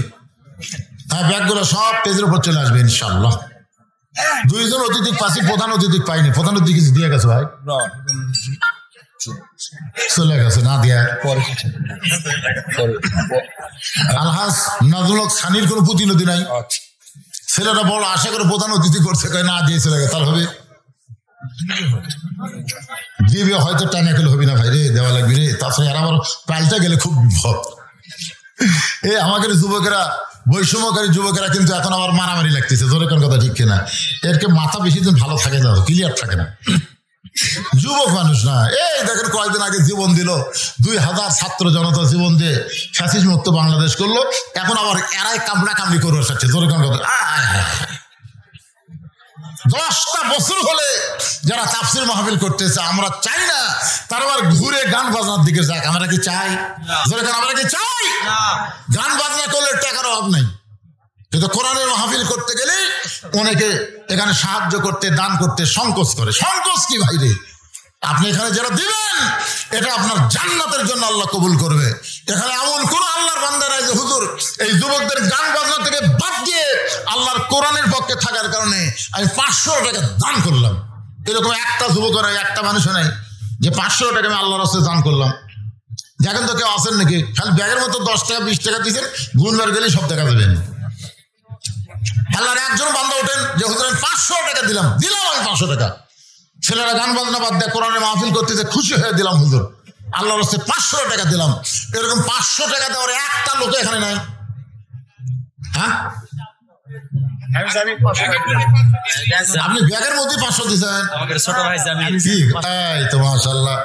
Speaker 1: হ্যাঁ, ব্যাগগুলো সব পেজের উপর চলে আসবে ইনশাআল্লাহ। 2 জন অতিথি পাচ্ছি, প্রধান অতিথি পাইনি। প্রধান অতিথি দিয়ে গেছে ভাই, চলে গেছে না দিয়া। আলহাজ নাজুল হক সানির কোনো প্রতিনিধি নাই। ছেলেরা বড় আশা করে প্রধান অতিথি করছে, না দিয়ে চলে গেছে। তার হবে দিবে হয়তো, টানে গেলে হবে না ভাই রে, দেওয়া লাগবে রে। তাছাড়া আর আবার পাল্টা গেলে খুব বিপদ। আমাদের যুবকেরা, বৈষম্যকারী যুবকেরা কিন্তু এখন আবার মারামারি লাগতেছে। জোরে কোন কথা ঠিক কিনা? এরকে মাথা বেশি দিন ভালো থাকে না, ক্লিয়ার থাকে না। যুবক মানুষ না। এই দেখেন কয়েকদিন আগে জীবন দিল, 2000 ছাত্র জনতা জীবন দিয়ে ফ্যাসিস্ট মুক্ত বাংলাদেশ করলো। এখন আবার এরাই কামড়া কামড়ি করে আসছে। জোরে কোন কথা? 10টা বছর হলে যারা তাফসীর মাহফিল করতেছে, আমরা চাই না তার আবার ঘুরে গান বাজনার দিকে যাক। আমরা কি চাই? আমরা কি চাই? গান বাজনা করলে টাকার অভাব নাই, কিন্তু কোরআনের মাহফিল করতে গেলে অনেকে এখানে সাহায্য করতে, দান করতে সংকোচ করে। সংকোচ কি ভাই রে? আপনি এখানে যারা দিবেন, এটা আপনার জান্নাতের জন্য আল্লাহ কবুল করবে। এখানে এমন কোন আল্লাহর বান্দা নাই যে হুজুর এই যুবকদের গান বাজনা থেকে বাদ দিয়ে আল্লাহর কোরআনের পক্ষে থাকার কারণে আমি 500 টাকা দান করলাম। এরকম একটা যুবক নাই, একটা মানুষও নাই যে 500 টাকা আমি আল্লাহর রাস্তায় দান করলাম। দেখেন তো কেউ আছেন নাকি? খালি ব্যাগের মতো 10 টাকা 20 টাকা দিয়েছেন, গুনবার গেলেই সব টাকা দেবেন। আল্লাহর একজন বান্দা ওঠেন যে হুজুর আমি 500 টাকা দিলাম আমি 500 টাকা। ছেলেরা গান বাজনা বাদ দিয়ে কোরআনের মাহফিল করতেছে, খুশি হয়ে দিলাম হুজুর আল্লাহর রাস্তায় 500 টাকা দিলাম। এরকম 500 টাকা দেওয়ার একটা লোক এখানে নাই। হ্যাঁ, আপনি ব্যাগের মধ্যে 500 দিচ্ছেন।
Speaker 3: ছোট ভাই
Speaker 1: এই তো মাশাআল্লাহ।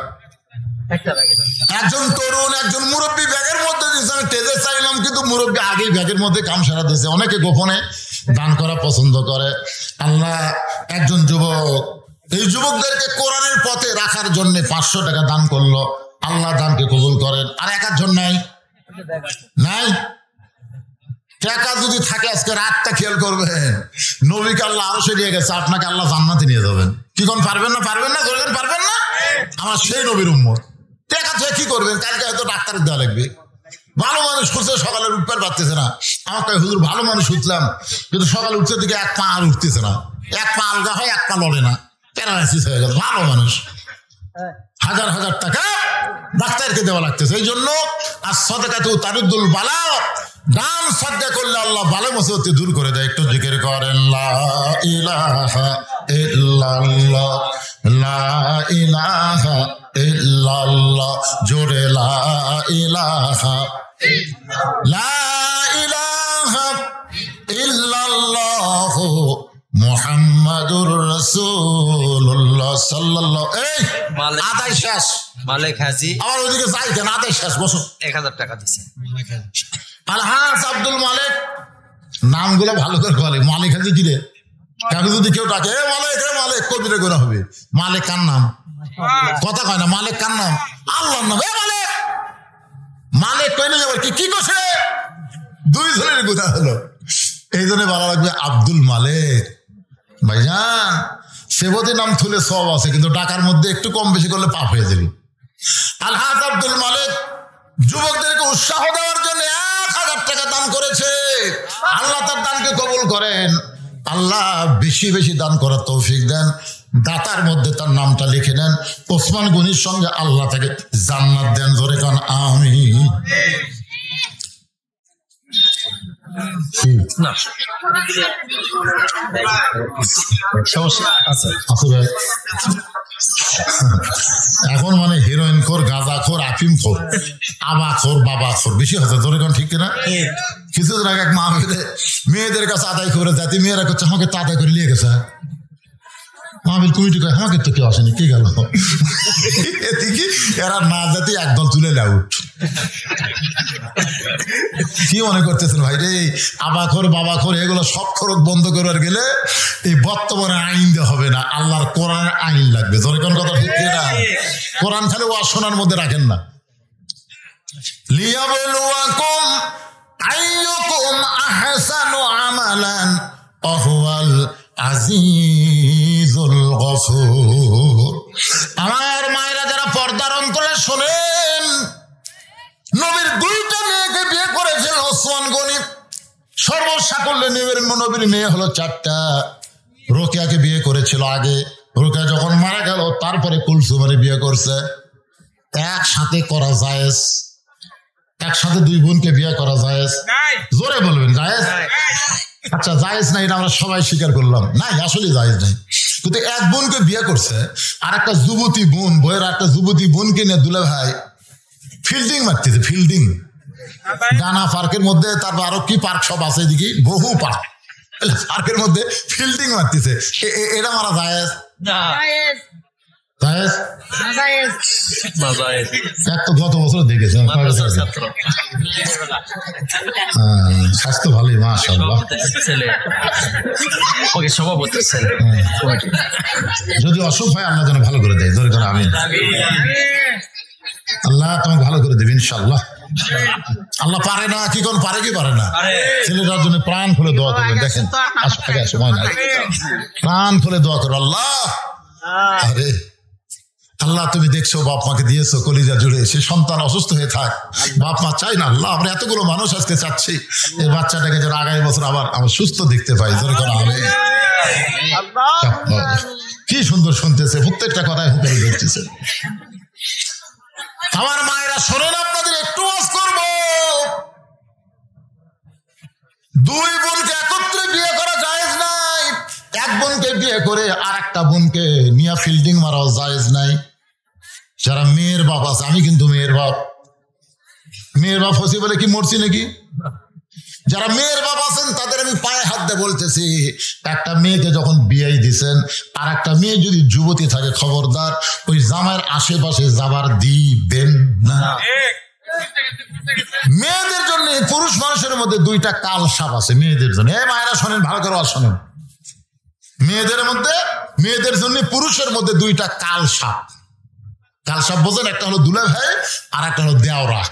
Speaker 1: একজন তরুণ, একজন মুরব্বী ব্যাগের মধ্যে দিচ্ছে। আমি তেজে চাইলাম, কিন্তু মুরব্বী আগেই ব্যাগের মধ্যে কাম সারা দিয়েছে। অনেকে গোপনে দান করা পছন্দ করে। আল্লাহ একজন যুবক, এই যুবকদেরকে কোরআনের পথে রাখার জন্য 500 টাকা দান করলো। আল্লাহ দানকে কবুল করেন। আর একজন নাই নাই টাকা যদি থাকে আজকে রাতটা খেয়াল করবেন, নবীকে আল্লাহ আরো নিয়ে গেছে, আপনাকে আল্লাহ জান্নাতে নিয়ে যাবেন। কি কোন পারবেন না? পারবেন না? পারবেন না? আমার সেই নবীর উম্মত। টাকা থেকে কি করবেন? কালকে হয়তো ডাক্তারের দেওয়া লাগবে। ভালো মানুষ খুঁজছে, সকালে উঠতে পারতেছে না। আমাকে হুজুর ভালো মানুষ উঠলাম, কিন্তু সকালে উঠতে দিকে 1 পা আর উঠতেছে না। 1 পা আলগা হয়, 1 পা লড়ে না, প্যারালাইসিস হয়ে গেল। ভালো মানুষ, হাজার হাজার টাকা ডাক্তারকে দেওয়া লাগতেছে। এই জন্য আর সাদাকাতু তারুদ্দুল বালা, দান সাদকা করলে আল্লাহ বালা মুসিবত দূর করে দেয়। একটু জিকির করেন লা ইলাহা ইল্লাল্লাহ, লা ইলাহা ইল্লাল্লাহ, জোরে লা ইলাহা, লা ইলাহা ইল্লাল্লাহ মুহাম্মাদুর রাসূলুল্লাহ সাল্লাল্লাহু। এই আদাই শেষ।
Speaker 3: মালিক হাজী
Speaker 1: আবার ওইদিকে যাই কেন? আদাই শেষ। বসো।
Speaker 3: 1000 টাকা দিছে।
Speaker 1: আলহাজ আব্দুল মালিক, নামগুলো ভালো করে বলে। মালিক হাজী কি রে? কাকে যদি কেউ ডাকে এ মালিক, এ মালিক, কবিরে গোনা হবে। মালিক কার নাম? কথা কয় না। মালিক কার নাম? আল্লাহর নাম। এ মালিক, মালিক কইলে যাবে কি করছে? 2 জনের গুনাহ হলো। এই জন্য ভালো লাগবে আব্দুল মালিক। ভাইজান সেবতী নাম থুলে সব আছে, কিন্তু ডাকার মধ্যে একটু কম বেশি করলে পাপ হয়ে যাবে। আলহাজ আব্দুল মালিক যুবকদেরকে উৎসাহ দেওয়ার জন্য 1000 টাকা দান করেছে। আল্লাহ তার দানকে কবুল করেন। আল্লাহ বেশি বেশি দান করার তৌফিক দেন। দাতার মধ্যে তার নামটা লিখে নেন। ওসমান গনির সঙ্গে আল্লাহ তাকে জান্নাত দেন। জোরে কান আমিন। এখন মানে হিরোইন খোর, গাঁজা খোর, আফিম খোর, আবা খোর, বাবা খোর বেশি হচ্ছে। ধরে কোন ঠিক কিনা? কিছুদিন আগে এক মা মেয়েদের কাছে আদায় করে যাতে মেয়েরা করছে আমাকে তো আদায় করে নিয়ে গেছে। মাহবিল কমিটি কয় আমাকে তো কেউ আসেনি, কে গেল? এরা না যাতে একদল তুলে আউট। কি মনে করতেছেন ভাই রে? আবাখর বাবাখর এগুলো সব খরচ বন্ধ করার গেলে এই বর্তমানে আইন দেওয়া হবে না, আল্লাহর কোরআনের আইন লাগবে। ধরে কোন কথা ঠিক না? কোরআন খালি ওয়াজ শোনার মধ্যে রাখেন না। লিয়াবলুয়াকুম আইয়ুকুম আহসানু আমালান ওয়াহুয়াল আজিজুল গফুর। আমার মায়েরা যারা পর্দার অন্তরে শোনেন, নবীর দুইটা মেয়েকে বিয়ে করেছেন ওসমান গনি। সর্বসাকল্যে নবীর মেয়ে হলো 4টা। রোকেয়াকে বিয়ে করেছিল আগে, রোকেয়া যখন মারা গেল তারপরে কুলসুমারে বিয়ে করছে। একসাথে করা জায়েজ? একসাথে 2 বোনকে বিয়ে করা জায়েজ? জোরে বলবেন জায়েজ? আচ্ছা জায়েজ নাই, এটা আমরা সবাই স্বীকার করলাম। নাই, আসলে জায়েজ নাই। কিন্তু এক বোনকে বিয়ে করছে, আর একটা যুবতী বোন, বইয়ের একটা যুবতী বোনকে নিয়ে দুলা ভাই ফিল্ডিং মারতেছে। ফিল্ডিং ডানা পার্কের মধ্যে, তারপর আরো কি পার্ক সব আছে এদিকে, বহু পার্ক, পার্কের মধ্যে ফিল্ডিং মারতেছে। এটা মারা জায়েজ? এক তো গত বছর দেখেছি, স্বাস্থ্য ভালোই মাশাআল্লাহ। যদি অসুখ হয় আল্লাহ যেন ভালো করে দেয়। জোরে করে আমিন। আল্লাহ তোমাকে ভালো করে দেবে ইনশাআল্লাহ। আল্লাহ পারে না কি কোন পারে কি পারে না? ছেলেটার জন্য প্রাণ খুলে দোয়া করবেন। দেখেন সময় নাই, প্রাণ খুলে দোয়া করো। আল্লাহ, আরে আল্লাহ তুমি দেখছো বাপ মাকে দিয়েছো কলিজা জুড়ে, সে সন্তান অসুস্থ হয়ে থাক, বাপ মা চাই না। আল্লাহ আমরা এতগুলো মানুষ আজকে চাচ্ছি এই বাচ্চাটাকে যেন আগামী বছর আবার আমরা সুস্থ দেখতে পাই। জোরে করে আমিন। কি সুন্দর শুনতেছে, প্রত্যেকটা কথায় হুঁকারি ধরতেছে। আমার মায়েরা শোনেন, আপনাদের একটু ওয়াজ করব। 2 বোনকে একত্রে বিয়ে করা জায়েজ নাই। এক বোনকে বিয়ে করে আর একটা বোনকে নিয়ে ফিল্ডিং মারাও জায়েজ নাই। যারা মেয়ের বাপ আছে, আমি কিন্তু মেয়ের বাপ হচ্ছি বলে কি মরছি নাকি? যারা মেয়ের বাপ আছেন তাদের আমি পায়ে হাত দিয়ে বলতেছি, একটা মেয়েকে যখন বিয়ে দিচ্ছেন, আর একটা মেয়ে যদি যুবতী থাকে খবরদার ওই জামাইয়ের আশেপাশে যাবার দিবেন না। মেয়েদের জন্য, পুরুষ মানুষের মধ্যে 2টা কাল সাপ আছে মেয়েদের জন্য। এই মায়েরা শোনেন, ভালো করে শোনেন। মেয়েদের জন্য পুরুষের মধ্যে 2টা কাল সাপ। কাল সাপ বোঝেন? একটা হলো দুলা ভাই আর একটা হলো দেওরা।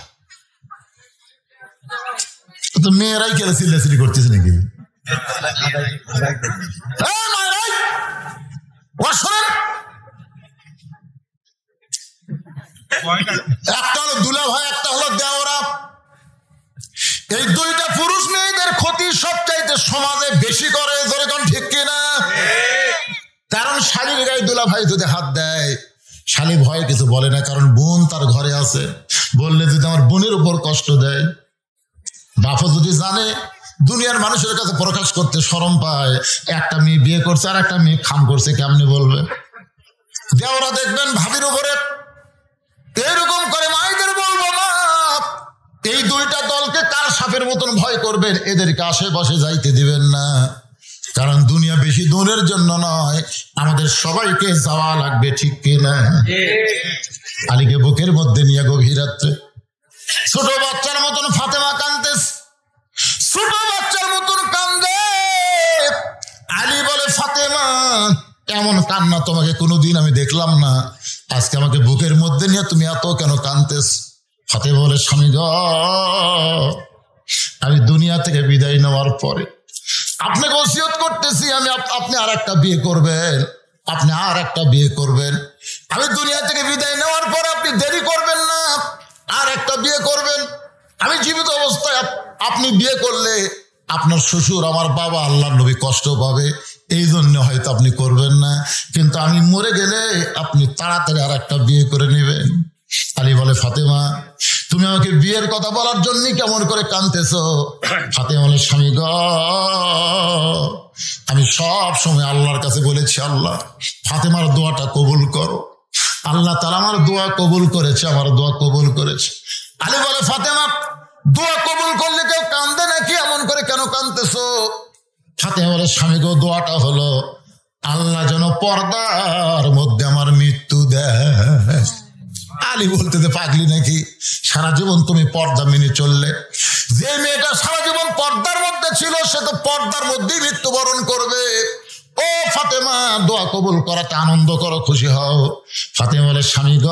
Speaker 1: তো মেয়েরাই কেন চিল্লাচিল্লি করতেছে নাকি? একটা হলো দুলা ভাই, একটা হলো দেওরা। এই 2টা পুরুষ মেয়েদের ক্ষতি সবচাইতে সমাজে বেশি করে। ধরে কোন ঠিক কিনা? কারণ শালীর গায়ে দুলা ভাই যদি হাত দেয়, শালী ভয় কিছু বলে না, কারণ বোন তার ঘরে আছে। বললে যদি আমার বোনের উপর কষ্ট দেয়, বাপও যদি জানে, দুনিয়ার মানুষের কাছে প্রকাশ করতে শরম পায়, একটা মেয়ে বিয়ে করছে আর একটা মেয়ে খাম করছে, কেমনি বলবে? দেওরা দেখবেন ভাবির উপরে এরকম করে, মাইদের বলবো না। এই 2টা দলকে কাল সাপের মতন ভয় করবেন, এদেরকে আশেপাশে যাইতে দিবেন না। কারণ দুনিয়া বেশি দূরের জন্য নয়, আমাদের সবাইকে যাওয়া লাগবে, ঠিক কিনা? আলীকে বুকের মধ্যে নিয়ে গভীর রাত্রে ছোট বাচ্চার মতন ফাতেমা কাঁদতেছে, ছোট বাচ্চার মতন কান্দে। আলী বলে, ফাতেমা এমন কান্না তোমাকে কোনোদিন আমি দেখলাম না, আজকে আমাকে বুকের মধ্যে নিয়ে তুমি এত কেন কাঁদতেছ? ফাতেমা বলে, স্বামী গো, আমি দুনিয়া থেকে বিদায় নেওয়ার পরে আপনাকে ওসিয়ত করতেছি, আপনি আর একটা বিয়ে করবেন, আপনি আর একটা বিয়ে করবেন। আমি দুনিয়া থেকে বিদায় নেওয়ার পর আপনি দেরি করবেন না, আর একটা বিয়ে করবেন। আমি জীবিত অবস্থায় আপনি বিয়ে করলে আপনার শ্বশুর, আমার বাবা, আল্লাহর নবী কষ্ট পাবে। এই জন্য হয়তো আপনি করবেন না, কিন্তু আমি মরে গেলে আপনি তাড়াতাড়ি আর একটা বিয়ে করে নেবেন। আলী বলে, ফাতেমা তুমি আমাকে বিয়ের কথা বলার জন্য কেমন করে কাঁদতেছ? ফাতেমা বলে, স্বামী গ, আমি সব সময় আল্লাহর কাছে বলেছি, আল্লাহ ফাতেমার দোয়াটা কবুল করো। আল্লাহ তাআলা আমার দোয়া কবুল করেছে, আমার দোয়া কবুল করেছে। আলী বলে, ফাতেমা দোয়া কবুল করলে কেউ কান্দে নাকি? এমন করে কেন কাঁদতেছো? ফাতেমা বলে, স্বামী গো, দোয়াটা হলো আল্লাহ যেন পর্দার মধ্যে আমার মৃত্যু দেয়। আলী বলতে, পাগলি নাকি? সারা জীবন তুমি পর্দা মেনে চললে, যে মেয়েটা সারা জীবন পর্দার মধ্যে ছিল সে তো পর্দার মধ্যেই মৃত্যুবরণ করবে। ও ফাতেমা, দোয়া কবুল করাতে আনন্দ করো, খুশি হও। ফাতেমা বলে, স্বামী গ,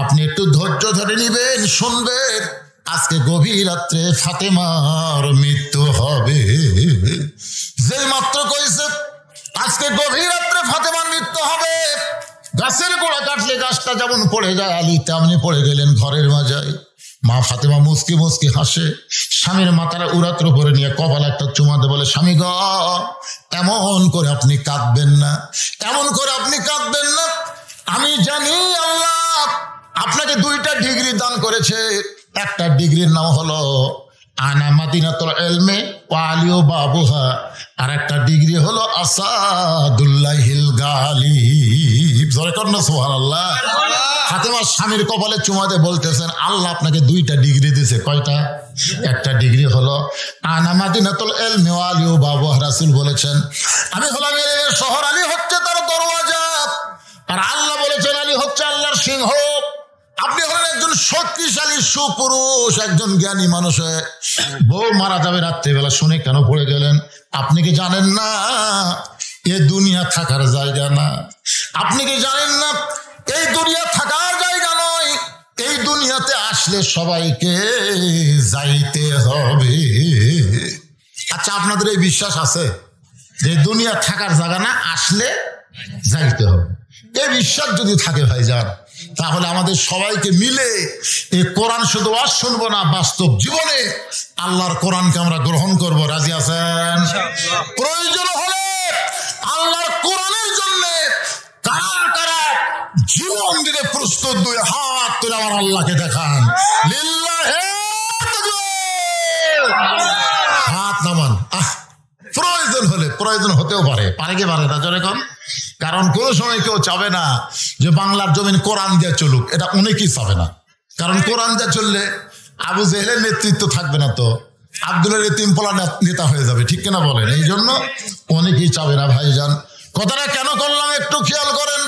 Speaker 1: আপনি একটু ধৈর্য ধরে নিবেন, শুনবেন, আজকে গভীর রাত্রে ফাতেমার মৃত্যু হবে। যে মাত্র কইছে আজকে গভীর রাত্রে ফাতেমার মৃত্যু হবে, গাছের গোড়া কাটলে গাছটা যেমন পড়ে যায়, আলী তেমনি পড়ে গেলেন ঘরের মাঝায়। মা ফাতেমা মুসকি মুসকি হাসে, স্বামীর মাথাটা উড়াত্র করে নিয়ে কপালে একটা চুমা দিয়ে বলে, স্বামী গ, এমন করে আপনি কাঁদবেন না, এমন করে আপনি কাঁদবেন না। আমি জানি আল্লাহ আপনাকে 2টা ডিগ্রি দান করেছে। একটা ডিগ্রির নাম হলো আনা মাদিনাতুল ইলমি ওয়া আলিউ বাবুহা, আর একটা ডিগ্রি হলো আসাদুল্লাহিল গালিব। জোরে কর না সুবহানাল্লাহ। ফাতেমা স্বামীর কপালে চুমা দিয়ে বলতেছেন, আল্লাহ আপনাকে 2টা ডিগ্রি দিয়েছে। কয়টা? একটা ডিগ্রি হলো আনা মাদিনাতুল ইলমি ওয়া আলিউ বাবুহা। রাসূল বলেছেন, আমি হলাম এর শহর, আলী হচ্ছে তার দরওয়াজা। আর আল্লাহ বলেছেন, আলী হচ্ছে আল্লাহর সিংহ। আপনি হলেন একজন শক্তিশালী সুপুরুষ, একজন জ্ঞানী মানুষ। বউ মারা যাবে রাত্রিবেলা, শুনে কেন পড়ে গেলেন? আপনি কি জানেন না এ দুনিয়া থাকার জায়গা না? আপনি কি জানেন না এই দুনিয়া থাকার জায়গা নয়? এই দুনিয়াতে আসলে সবাইকে যাইতে হবে। আচ্ছা, আপনাদের এই বিশ্বাস আছে যে দুনিয়া থাকার জায়গা না, আসলে যাইতে হবে? এই বিশ্বাস যদি থাকে ভাইজান, তাহলে আমাদের সবাইকে মিলে এই কোরআন শুধু ওয়াজ শুনবো না, বাস্তব জীবনে আল্লাহর কোরআনকে আমরা গ্রহণ করব। রাজি আছেন? প্রয়োজন হলে আল্লাহর কোরআনের জন্য কারা কারা জীবন দিতে প্রস্তুত? 2 হাত তুলে আমার আল্লাহকে দেখান। লিল্লাহি তাকবীর। হাত নামান। প্রয়োজন হলে, প্রয়োজন হতেও পারে, পারে কি পারে না? জোরে কম। কারণ কোন সময় কেউ চাবে না যে বাংলার জমিন কোরআন দিয়ে চলুক, এটা অনেকেই চাবে না। কারণ কোরআন দিয়ে চললে আবু জেহেলের নেতৃত্ব থাকবে না, তো আব্দুলের এতিমপোলা নেতা হয়ে যাবে, ঠিক কিনা বলেন? এই জন্য অনেকেই চাবে না ভাইজান। কথাটা কেন করলাম একটু খেয়াল করেন।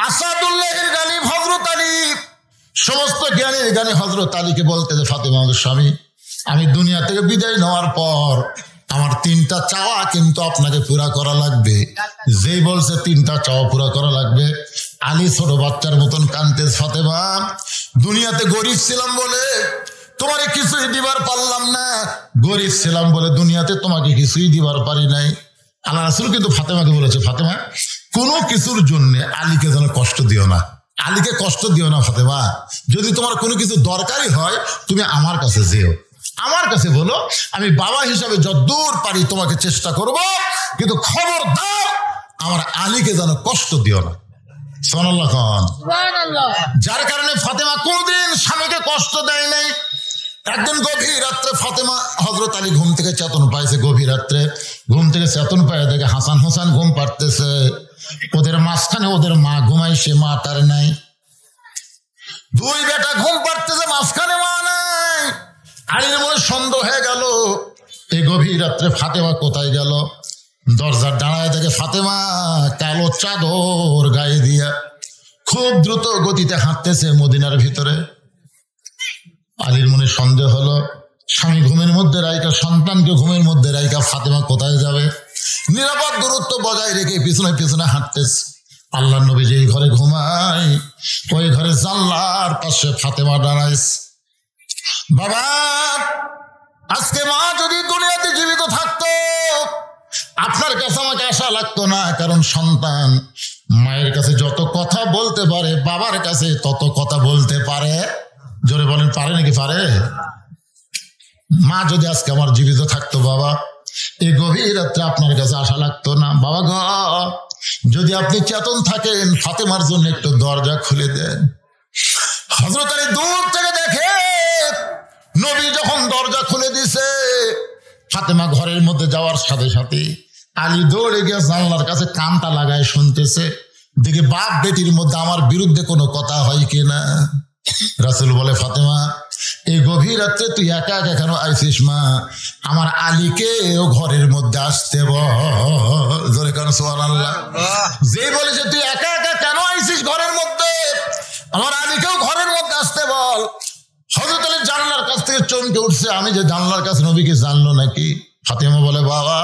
Speaker 1: আসাদুল্লাহিল গালিব হযরত আলী, সমস্ত জ্ঞানীর জ্ঞানী হযরত আলীকে বলতে যে, ফাতেমা আমার স্বামী, আমি দুনিয়া থেকে বিদায় নেওয়ার পর আমার 3টা চাওয়া কিন্তু আপনাকে পুরা করা লাগবে। যেই বলছে 3টা চাওয়া পুরা করা লাগবে, আলী ছোট বাচ্চার মতন কাঁদতে, ফাতেমা দুনিয়াতে গরিব ছিলাম বলে তোমারে কিছুই দিবার পারলাম না, গরিব ছিলাম বলে দুনিয়াতে তোমাকে কিছুই দিবার পারি নাই। আল্লাহ রাসূল কিন্তু ফাতেমাকে বলেছে, ফাতেমা কোনো কিছুর জন্য আলীকে যেন কষ্ট দিও না, আলীকে কষ্ট দিও না ফাতেমা। যদি তোমার কোনো কিছু দরকারি হয় তুমি আমার কাছে যেও, আমার কাছে বলো, আমি বাবা হিসাবে যতদূর পারি তোমাকে চেষ্টা করব, কিন্তু খবরদার আমার আলীকে যেন কষ্ট দিও না। সুবহানাল্লাহ খান। যার কারণে ফাতেমা কোনদিন স্বামীকে কষ্ট দেয় নাই। একদিন গভীর রাত্রে ফাতেমা হযরত আলী ঘুম থেকে চেতন পাইছে। গভীর রাত্রে ঘুম থেকে চেতন পায়, দেখে হাসান হোসেন ঘুম পাড়তেছে, ওদের মাঝখানে ওদের মা ঘুমাইছে, মা তার নাই। 2 বেটা ঘুম পাড়তেছে, মাঝখানে মা নাই। আলীর মনে সন্দেহ হয়ে গেল, এই গভীর রাত্রে ফাতেমা কোথায় গেল? দরজার দাঁড়ায় দেখে ফাতেমা কালো চাদর গায়ে দিয়া খুব দ্রুত গতিতে হাঁটতেছে মদিনার ভিতরে। আলীর মনে সন্দেহ হলো, স্বামী ঘুমের মধ্যে রাইকা, সন্তানকে ঘুমের মধ্যে রাইকা ফাতেমা কোথায় যাবে? নিরাপদ দূরত্ব বজায় রেখে পিছনে পিছনে হাঁটতেছে। আল্লাহর নবী যেই ঘরে ঘুমায় ওই ঘরে জানলার পাশে ফাতেমা দাঁড়াইছে। বাবা, আজকে মা যদি দুনিয়াতে জীবিত থাকতো আপনার কাছে আমাকে আশা লাগতো না, কারণ সন্তান মায়ের কাছে যত কথা বলতে পারে বাবার কাছে তত কথা বলতে পারে। জোরে বলেন, পারে নাকি? পারে। মা যদি আজকে আমার জীবিত থাকতো বাবা, এই গভীর রাত্রে আপনার কাছে আশা লাগতো না? বাবা গো, যদি আপনি চেতন থাকেন ফাতেমার জন্য একটু দরজা খুলে দেন। হযরত আলী দূর থেকে দেখে নবী যখন দরজা খুলে দিছে, ফাতেমা ঘরের মধ্যে যাওয়ার সাথে সাথে আলী দৌড়ে গিয়ে জানলার কাছে কানটা লাগায় শুনতেছে, দেখে বাপ বেটির মধ্যে আমার বিরুদ্ধে কোনো কথা হয় কিনা। রাসূল বলে, ফাতেমা এই গভীর রাত্রে তুই একা একা কেন আইছিস মা? আমার আলীকে ও ঘরের মধ্যে আসতে বল। জোরে কারণ সুবহানাল্লাহ। যে বলেছে তুই একা একা কেন আইছিস ঘরের মধ্যে, আমার আলীকেও ঘরের মধ্যে আসতে বল। হযরত আলী জানলার কাছ থেকে চমকে উঠছে, আমি যে জানলার কাছে নবীকে জানলো নাকি? ফাতেমা বলে, বাবা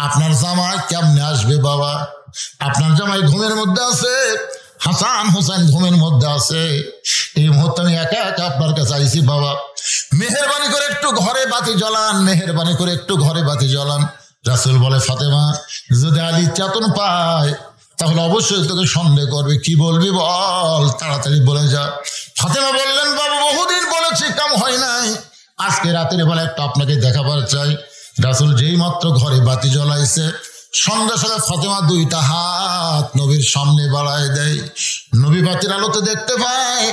Speaker 1: আপনার জামাই কেমনে আসবে বাবা? আপনার জামাই ঘুমের মধ্যে আছে, হাসান হোসেন ঘুমের মধ্যে আছে, এই মুহূর্তে আমি একা একা আপনার কাছে আইছি বাবা, মেহেরবানি করে একটু ঘরে বাতি জ্বালান, মেহেরবানি করে একটু ঘরে বাতি জ্বালান। রাসূল বলে, ফাতেমা যদি আলী চেতন পায় তাহলে অবশ্যই তোকে সন্দেহ করবে, কি বলবি বল, তাড়াতাড়ি বলে যা। ফাতেমা বললেন, বাবা বহুদিন বলেছি কাম হয় নাই, আজকে রাতের বেলা একটু আপনাকে দেখাবার চাই। রাসূল যেই মাত্র ঘরে বাতি জ্বলাইছে, সঙ্গে সঙ্গে ফাতেমা দুইটা হাত নবীর সামনে বাড়ায় দেয়। নবী বাতির আলোতে দেখতে পায়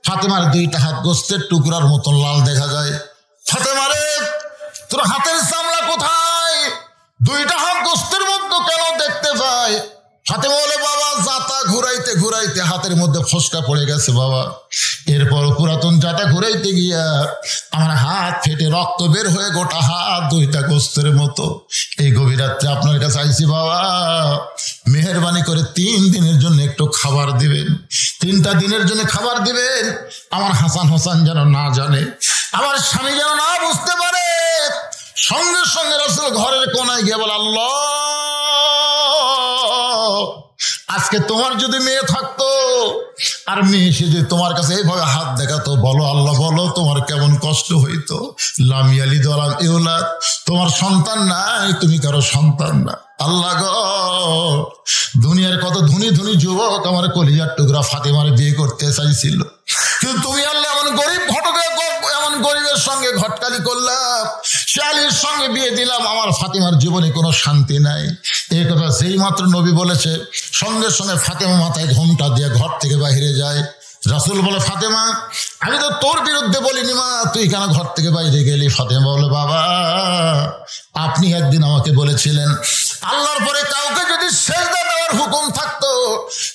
Speaker 1: ফাতেমার দুইটা হাত গোস্তের টুকরার মতন লাল দেখা যায়। ফাতেমা রে, তোর হাতের চামড়া কোথায়? দুইটা হাত গোস্তের মতো কেন দেখতে পায়? ফাতেমা বলে, বাবা জাতা ঘুরাইতে ঘুরাইতে হাতের মধ্যে ফসকা পড়ে গেছে বাবা, এরপর পুরাতন জাতা ঘুরাইতে গিয়া আমার হাত ফেটে রক্ত বের হয়ে গোটা হাত দুইটা গোস্তের মতো। এই গভীর রাত্রে আপনার কাছে আইছি বাবা, মেহেরবানি করে 3 দিনের জন্য একটু খাবার দিবেন, 3টা দিনের জন্য খাবার দিবেন, আমার হাসান হোসেন যেন না জানে, আমার স্বামী যেন না বুঝতে পারে। সঙ্গে সঙ্গে রাসূল ঘরের কোনায় গিয়ে বলে, আল্লাহ আজকে তোমার যদি মেয়ে থাকতো আর মেয়ে এসে যদি তোমার কাছে এইভাবে হাত দেখাতো, বলো আল্লাহ বলো তোমার কেমন কষ্ট হইতো। লাম ইয়ালিদ ওয়া লাম ইউলাদ, তোমার সন্তান নাই, তুমি কারো সন্তান না। আল্লাহ গো, দুনিয়ার কত ধনী ধনী যুবক আমার কলিজার টুকরা ফাতেমার বিয়ে করতে চাইছিল, কিন্তু তুমি আল্লাহ এমন গরিব ঘটকে, এমন গরিবের সঙ্গে ঘটকালি করলাম, সে আলীর সঙ্গে বিয়ে দিলাম, আমার ফাতেমার জীবনে কোনো শান্তি নাই। এই কথা যেই মাত্র নবী বলেছে, সঙ্গে সঙ্গে ফাতেমা মাথায় ঘোমটা দিয়ে ঘর থেকে বাইরে যায়। রাসূল বলে, ফাতেমা আমি তো তোর বিরুদ্ধে বলিনি মা, তুই কেন ঘর থেকে বাইরে গেলি? ফাতেমা বলে, বাবা আপনি একদিন আমাকে বলেছিলেন আল্লাহর পরে কাউকে যদি সেজদা দেওয়ার হুকুম থাকতো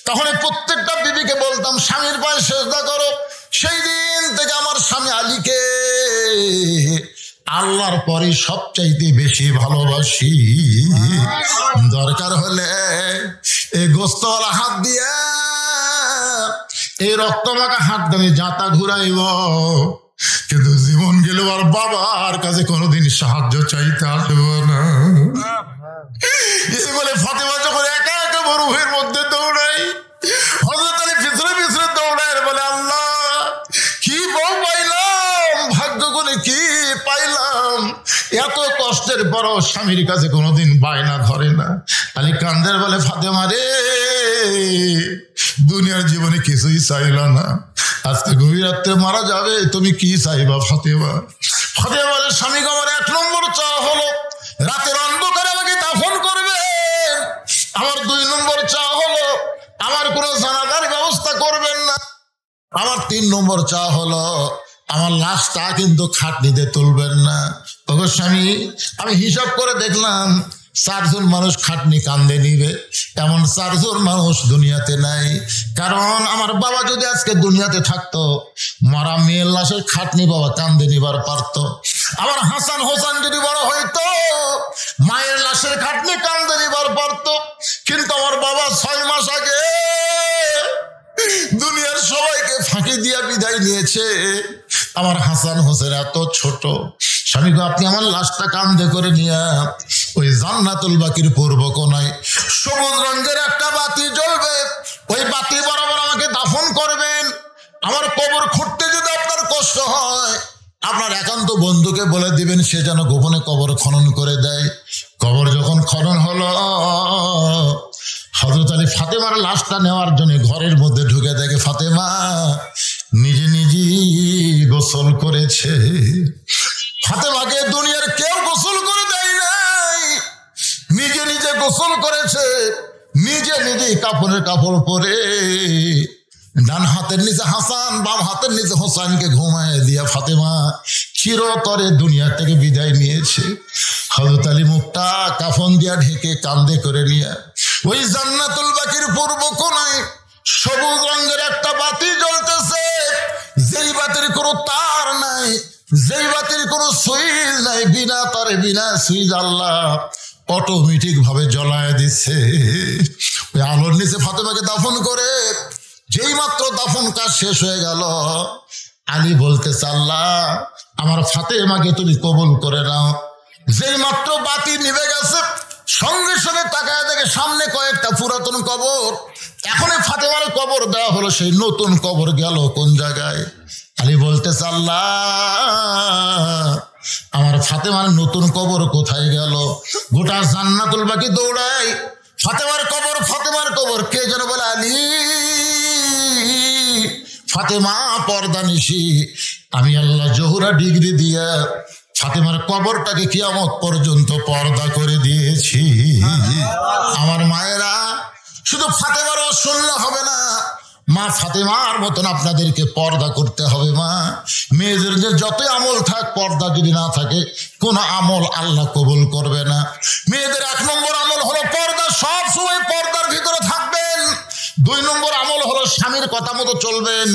Speaker 1: তাহলে প্রত্যেকটা বিবিকে বলতাম স্বামীর পায়ে সেজদা করো। সেই দিন থেকে আমার স্বামী আলীকে আল্লাহর পরে সবচাইতে বেশি ভালোবাসি। দরকার হলে এই গোস্তওয়ালা হাত দিয়ে, এই রক্তমাখা হাত দিয়ে জাতা ঘুরাইব, কিন্তু জীবন গেল আর বাবার কাছে কোনোদিন সাহায্য চাইতে আসবো না। এই বলে ফাতেমা যখন একা একা মরুভূমির মধ্যে দৌড়াই, হযরত আলী পিছনে পিছনে দৌড়ায়, বলে আল্লাহ কি বউ পাইলাম, ভাগ্য করে কি পাইলাম, এত কষ্টের পরও স্বামীর কাছে কোনোদিন বায়না ধরে না। আলী কান্দের বলে, ফাতেমা রে দুনিয়ার জীবনে কিছুই চাইলা না, আজকে গভীর রাত্রে মারা যাবে, তুমি কি চাইবা ফাতেমা? ফাতেমা বলে, স্বামী আমার 1 নম্বর চাওয়া হলো রাতের অন্ধকারে আমাকে দাফন করবে, আমার 2 নম্বর চাওয়া হলো আমার কোনো জানাজার ব্যবস্থা করবেন না, আমার 3 নম্বর চাওয়া হলো আমার লাশটা কিন্তু খাটনিতে তুলবেন না। তবে স্বামী আমি হিসাব করে দেখলাম 4 জন মানুষ খাটনি কান্দে নিবে, এমন 4 জন মানুষ দুনিয়াতে নাই। কারণ আমার বাবা যদি আজকে দুনিয়াতে থাকতো, মারা মেয়ের লাশের খাটনি বাবা কান্দে নিবার পারত। আমার হাসান হোসেন যদি বড় হইতো, মায়ের লাশের খাটনি কান্দে নিবার পারত। কিন্তু আমার বাবা 6 মাস আগে দুনিয়ার সবাইকে ফাঁকি দিয়া বিদায় নিয়েছে। আমার হাসান হোসেন এত ছোট, স্বামী আপনি আমার লাশটা কান্দে করে নিয়ে ওই জান্নাতুল বাকির পূর্ব কোনায় সবুজ রঙের একটা বাতি জ্বলবে, ওই বাতি বরাবর আমাকে দাফন করবেন। আমার কবর খুঁড়তে যদি আপনার কষ্ট হয়, আপনার একান্ত বন্ধুকে বলে দিবেন সে যেন গোপনে কবর খনন করে দেয়। কবর যখন খনন হলো, হযরত আলী ফাতেমার লাশটা নেওয়ার জন্য ঘরের মধ্যে ঢুকে দেখে ফাতেমা নিজে নিজেই গোসল করেছে। ফাতেমাকে দুনিয়ার কেউ গোসল করে গোসল করেছে, নিজে নিজে কাপড়ের কাপড় পরে ডান হাতের নিচে হাসান, বাম হাতের নিচে হোসাইনকে ঘুমায় দিয়া ফাতেমা চিরতরে দুনিয়া থেকে বিদায় নিয়েছে। হযরত আলী মুখটা কাফন দিয়া ঢেকে কান্দে করে নিয়ে ওই জান্নাতুল বাকির পূর্ব কোণায় সবুজ রঙের একটা বাতি জ্বলতেছে, যেই বাতির কোনো তার নাই, যেই বাতির কোনো সুইচ নাই, বিনা তারে বিনা সুইচ আল্লাহ অটোমেটিক ভাবে জ্বলায় দিচ্ছে। ওই আলোর নিচে ফাতেমাকে দাফন করে যেই মাত্র দাফন কাজ শেষ হয়ে গেল, আলী বলতেছে আল্লাহ আমার ফাতেমাকে তুমি কবুল করে নাও। যেই মাত্র বাতি নিভে গেছে, সঙ্গে সঙ্গে তাকায় দেখে সামনে কয়েকটা পুরাতন কবর। এখনই ফাতেমার কবর দেওয়া হলো, সেই নতুন কবর গেল কোন জায়গায়? আলী বলতেছে আল্লাহ আমার ফাতেমার নতুন কবর কোথায় গেল? গোটা জান্নাতুল বাকি দৌড়ায়, ফাতেমার কবর, ফাতেমার কবর। কে যেন বলে আলী ফাতেমা পর্দা নিশি, আমি আল্লাহ জহুরা ডিগ্রি দিয়া ফাতেমার কবরটাকে কিয়ামত পর্যন্ত পর্দা করে দিয়েছি। আমার মায়েরা, শুধু ফাতেমার শুনলে হবে না, মা ফাতেমার মতন আপনাদেরকে পর্দা করতে হবে। মা মেয়েদের যে যতই আমল থাক, পর্দা যদি না থাকে কোন আমল আল্লাহ কবুল করবে না। মেয়েদের 1 নম্বর আমল হলো পর্দা, সব সময় পর্দার ভিতরে থাকবেন। 2 নম্বর আমল হলো স্বামীর কথা মতো চলবেন,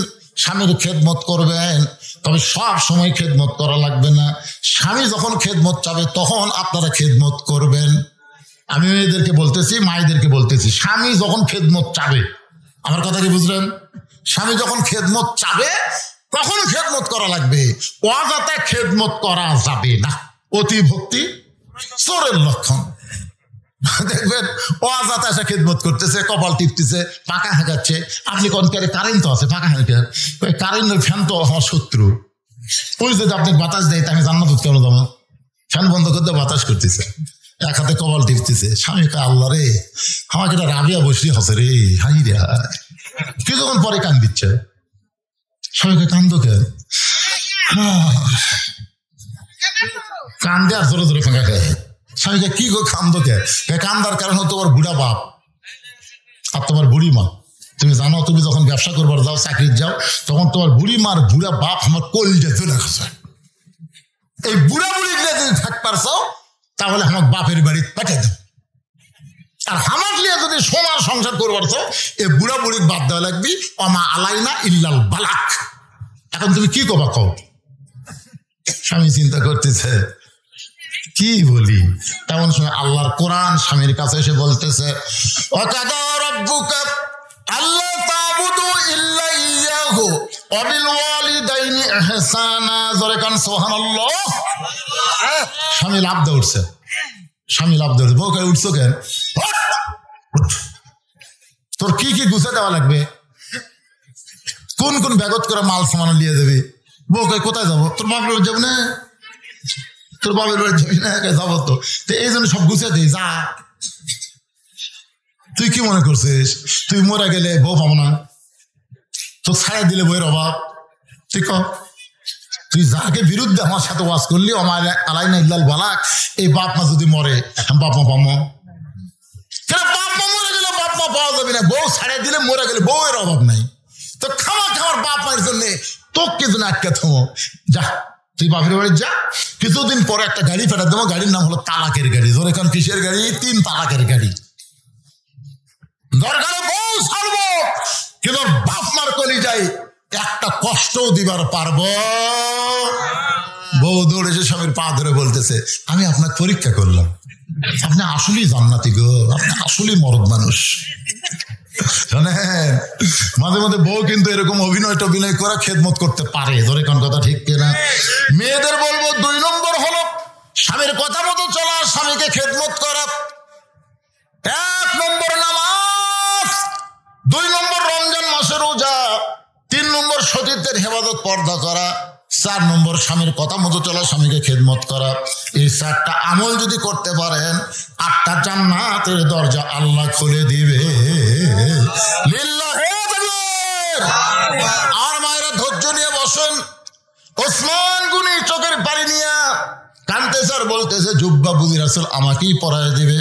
Speaker 1: স্বামীর খেদমত করবেন। তবে সব সময় খেদমত করা লাগবে না, স্বামী যখন খেদমত চাবে তখন আপনারা খেদমত করবেন। আমি মেয়েদেরকে বলতেছি, মায়েদেরকে বলতেছি, স্বামী যখন খেদমত চাবে, আমার কথা কি বুঝলেন? স্বামী যখন খেদমত চাবে তখন খেদমত করা লাগবে, অযথা খেদমত করা যাবে না। অতি ভক্তি চোরের লক্ষণ। দেখবেন অযথা এসে খেদমত করতেছে, কপাল টিপতেছে, পাকা হাঁকাচ্ছে। আপনি কোন কারেন্ট তো আছে, পাকা হাঁকা, কারেন্টের ফ্যান তো আমার শত্রু। ওই যদি আপনি বাতাস দেয় তা আমি জান্নাত কেন যাবো? ফ্যান বন্ধ করতে বাতাস করতেছে, এক হাতে কপাল টিপতেছে। স্বামী আল্লাহ রে, আমাকে এটা রাবিয়া বসরি হসে রে, হাই রে হাই। কিছুক্ষণ পরে কান দিচ্ছে, স্বামীকে কান্দ কে? কান্দে আর জোরে জোরে ফাঁকা খায়। স্বামীকে কি গো কান্দ কে? কান্দার কারণ হতো তোমার বুড়া বাপ আর তোমার বুড়ি মা। তুমি জানো, তুমি যখন ব্যবসা করবার যাও, চাকরি যাও, তখন তোমার বুড়ি মার বুড়া বাপ আমার কলজা চলে গেছে। এই বুড়া বুড়ি যদি থাক পারছো তাহলে আমার বাপের বাড়ি পাঠিয়ে দেব। আর আমার লিয়ে যদি সোনার সংসার করবার তো এই বুড়া বুড়ির বাদ দেওয়া লাগবি, অমা আলাইনা ইল্লাল বালাক। এখন তুমি কি কবা কও? স্বামী চিন্তা করতেছে কি বলি। তেমন সময় আল্লাহর কোরআন স্বামীর কাছে এসে বলতেছে, ওয়াকাদা রাব্বুকা আল্লা তা'বুদু ইল্লা ইয়াহু ওয়া বিল ওয়ালিদাইনি ইহসানা। জোরে কান সুবহানাল্লাহ। স্বামী লাফ দিয়ে উঠছে, স্বামী লাফ দিয়ে উঠছে। বউ কে উঠছো কেন? তোর কি কি গুছে দেওয়া লাগবে, কোন কোন ব্যাগত করে মাল সামান নিয়ে যাবি? বউ কে কোথায় যাবো? তোর বাপের বাড়ি যাবো না, তোর বাপের বাড়ি যাবি না, যাবো তো। এই জন্য সব গুছিয়ে দিই, যা। তুই কি মনে করছিস তুই মরে গেলে বউ পাবো না? তো ছাড়া দিলে বইয়ের অভাব? তুই ক, তুই যাকে বিরুদ্ধে আমার সাথে ওয়াজ করলি, আমার আলাইনা ইল্লাল বালাক, এই বাপ মা যদি মরে বাপ মা পাবো? বাপ মা মরে গেলে বাপ মা পাওয়া যাবে না, বউ ছাড়িয়ে দিলে মরে গেলে বউয়ের অভাব নাই। তো খাওয়া খাওয়ার বাপ মায়ের জন্য তোকে যেন আটকে থামো, যা তুই বাপের বাড়ি যা। কিছুদিন পরে একটা গাড়ি ফেরত দেবো, গাড়ির নাম হলো তালাকের গাড়ি। ধরে কারণ কিসের গাড়ি? 3 তালাকের গাড়ি। দরকারে বউ ছাড়বো, কিন্তু বাপ মার কলি যাই একটা কষ্টও দিবার পারবো। বউ দৌড়েছে স্বামীর পা ধরে বলতেছে, আমি আপনাকে পরীক্ষা করলাম, আপনি আসলেই জান্নাতি গো, আপনি আসলেই মরদ মানুষ। মাঝে মাঝে বউ কিন্তু এরকম অভিনয় টভিনয় করে খেদমত করতে পারে। ধরে কোন কথা ঠিক কিনা? মেয়েদের বলবো 2 নম্বর হলো স্বামীর কথা মতো চলা, স্বামীকে খেদমত করা। 1 নম্বর নামাজ, 2 নম্বর রমজান মাসের রোজা, 3 নম্বর সতীত্বের হেফাজত পর্দা করা, 4 নম্বর স্বামীর কথা মতো চলা, স্বামীকে খেদমত করা। এই 4টা আমল যদি করতে পারেন, 8টা জান্নাতের দরজা আল্লাহ খুলে দিবে। আর মায়েরা ধৈর্য নিয়ে বসেন। ওসমান গনি চোখের পানি নিয়ে কানতেছে আর বলতেছে, জুব্বা বুঝি রাসূল আমাকেই পরায় দিবে।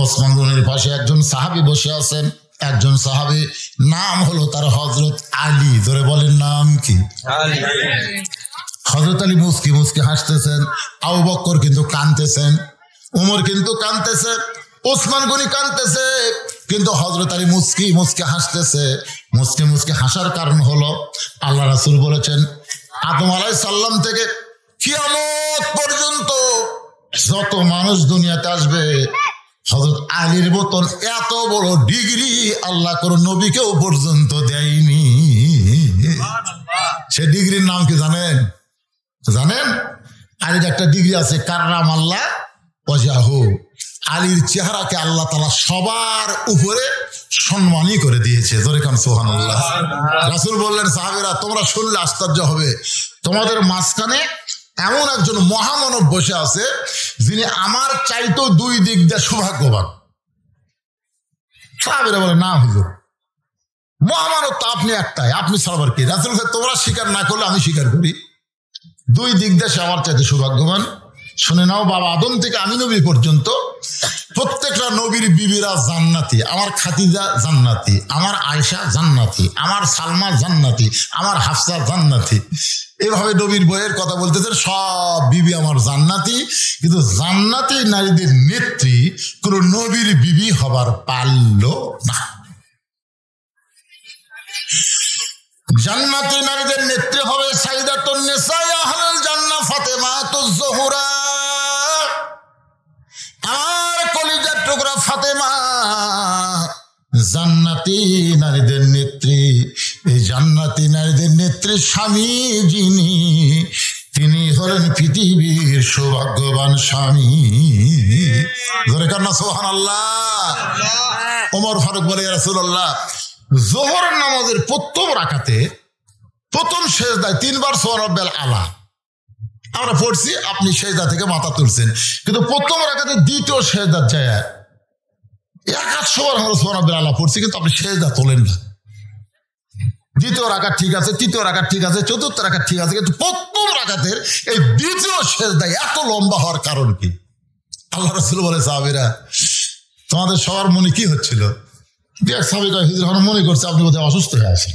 Speaker 1: ওসমান গনির পাশে একজন সাহাবী বসে আছেন। একজন সাহাবী নাম হলো তার হযরত আলী। ধরে বলেন নাম কি? হযরত আলী মুস্কি মুস্কি হাসতেছেন, আবু বকর কিন্তু কাঁদতেছেন, উমর কিন্তু কাঁদতেছে, ওসমান গনি কাঁদতেছে, কিন্তু হযরত আলী মুস্কি মুস্কি হাসতেছে। মুস্কি মুস্কি হাসার কারণ হলো আল্লাহ রাসূল বলেছেন আদম আলাইহিস সালাম থেকে কিয়ামত পর্যন্ত যত মানুষ দুনিয়াতে আসবে হযরত আলীর মতন এত বড় ডিগ্রি আল্লাহ কোন নবীকেও পর্যন্ত দেয়নি। সে ডিগ্রির নাম কি জানেন? জানেন? আলীর একটা ডিগ্রি আছে, কাররাম আল্লাহ ওয়াজহাহু। আলীর চেহারাকে আল্লাহ তাআলা সবার উপরে সম্মানই করে দিয়েছে। জোরে কান সুবহানাল্লাহ। রাসূল বললেন সাহাবীরা তোমরা শুনলে আশ্চর্য হবে, তোমাদের মাঝখানে এমন একজন মহামানব বসে আছে যিনি আমার চাইতো দুই দিক দিয়ে সৌভাগ্যবান। সাহাবীরা বলে না হুজুর, মহামানব তো আপনি একটাই, আপনি ছাড়াবার কি? রাসূল তোমরা স্বীকার না করলে আমি স্বীকার করি, দুই দিক দিয়ে সে আমার চাইতে সৌভাগ্যবান। শুনে নাও, বাবা আদম থেকে আমি নবী পর্যন্ত প্রত্যেকটা নবীর বিবিরা জান্নাতি। আমার খাদিজা জান্নাতি, আমার আয়েশা জান্নাতি, আমার সালমা জান্নাতি, আমার হাফসা জান্নাতি। এভাবে নবীর বইয়ের কথা বলতেছেন, সব বিবি আমার জান্নাতি। কিন্তু জান্নাতি নারীদের নেত্রী কোন নবীর বিবি হবার পারল না। জান্নাতি নারীদের নেত্রী হবে সাইয়্যিদাতুন নিসা আহলুল জান্নাহ ফাতেমাতুজ জোহরা। আর কলিজার টুকরা ফাতেমা জান্নাতি নারীদের নেত্রী। এই জান্নাতি নারীদের নেত্রীর স্বামী যিনি, তিনি হলেন পৃথিবীর সৌভাগ্যবান স্বামী। ধরে কান্না সুবহানাল্লাহ। ওমর ফারুক বলে ইয়া রাসূলুল্লাহ, যোহর নামাজের প্রথম রাকাতে প্রথম সেজদায় 3 বার সুবহানাল আলা আমরা পড়ছি, আপনি সেজদা থেকে মাথা তুলছেন, কিন্তু প্রথম রাকাতে দ্বিতীয় সেজদার যায় 100 বার আমরা সুবহানাল আলা পড়ছি, কিন্তু আপনি সেজদা তোলেন না। দ্বিতীয় রাকাত ঠিক আছে, তৃতীয় রাকাত ঠিক আছে, চতুর্থ রাকাত ঠিক আছে, কিন্তু প্রথম রাকাতের এই দ্বিতীয় সেজদায় এত লম্বা হওয়ার কারণ কি? আল্লাহ রাসূল বলে সাহাবীরা তোমাদের সবার মনে কি হচ্ছিল? মনে করছে আপনি বোধহয় অসুস্থ হয়ে আছেন।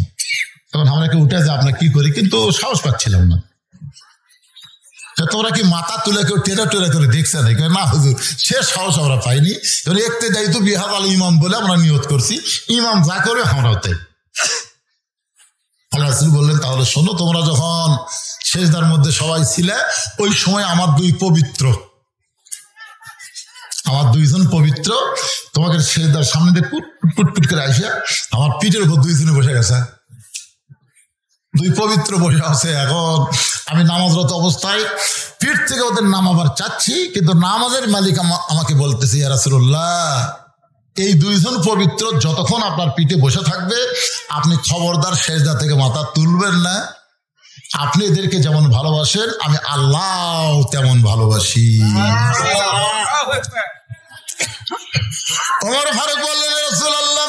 Speaker 1: তখন আমরা কি উঠে যে আপনার কি করি, কিন্তু সাহস পাচ্ছিলাম না। তোমরা কি মাথা তুলে কেউ টেরা টেরা করে দেখছে নাকি? না হুজুর, সে সাহস আমরা পাইনি। একতে যাই তো বিহাদ আল ইমাম বলে আমরা নিয়ত করছি, ইমাম যা করবে আমরাও তাই। আল্লাহ রাসূল বললেন তাহলে শোনো, তোমরা যখন সেজদার মধ্যে সবাই ছিলে ওই সময় আমার দুইজন পবিত্র তোমাকে সেজদার সামনে দিয়ে পুট করে আসে আমার পিঠের উপর দুইজনে বসে গেছে, দুই পবিত্র বসে আছে। এখন আমি নামাজরত অবস্থায় পিঠ থেকে ওদের নামাবার চাচ্ছি, কিন্তু নামাজের মালিক আমাকে বলতেছে ইয়া রাসূলুল্লাহ, এই দুইজন পবিত্র যতক্ষণ আপনার পিঠে বসে থাকবে আপনি খবরদার সেজদা থেকে মাথা তুলবেন না। আপনি এদেরকে যেমন ভালোবাসেন আমি আল্লাহ তেমন ভালোবাসি। ওমর ফারুক বললেন রাসূলুল্লাহ,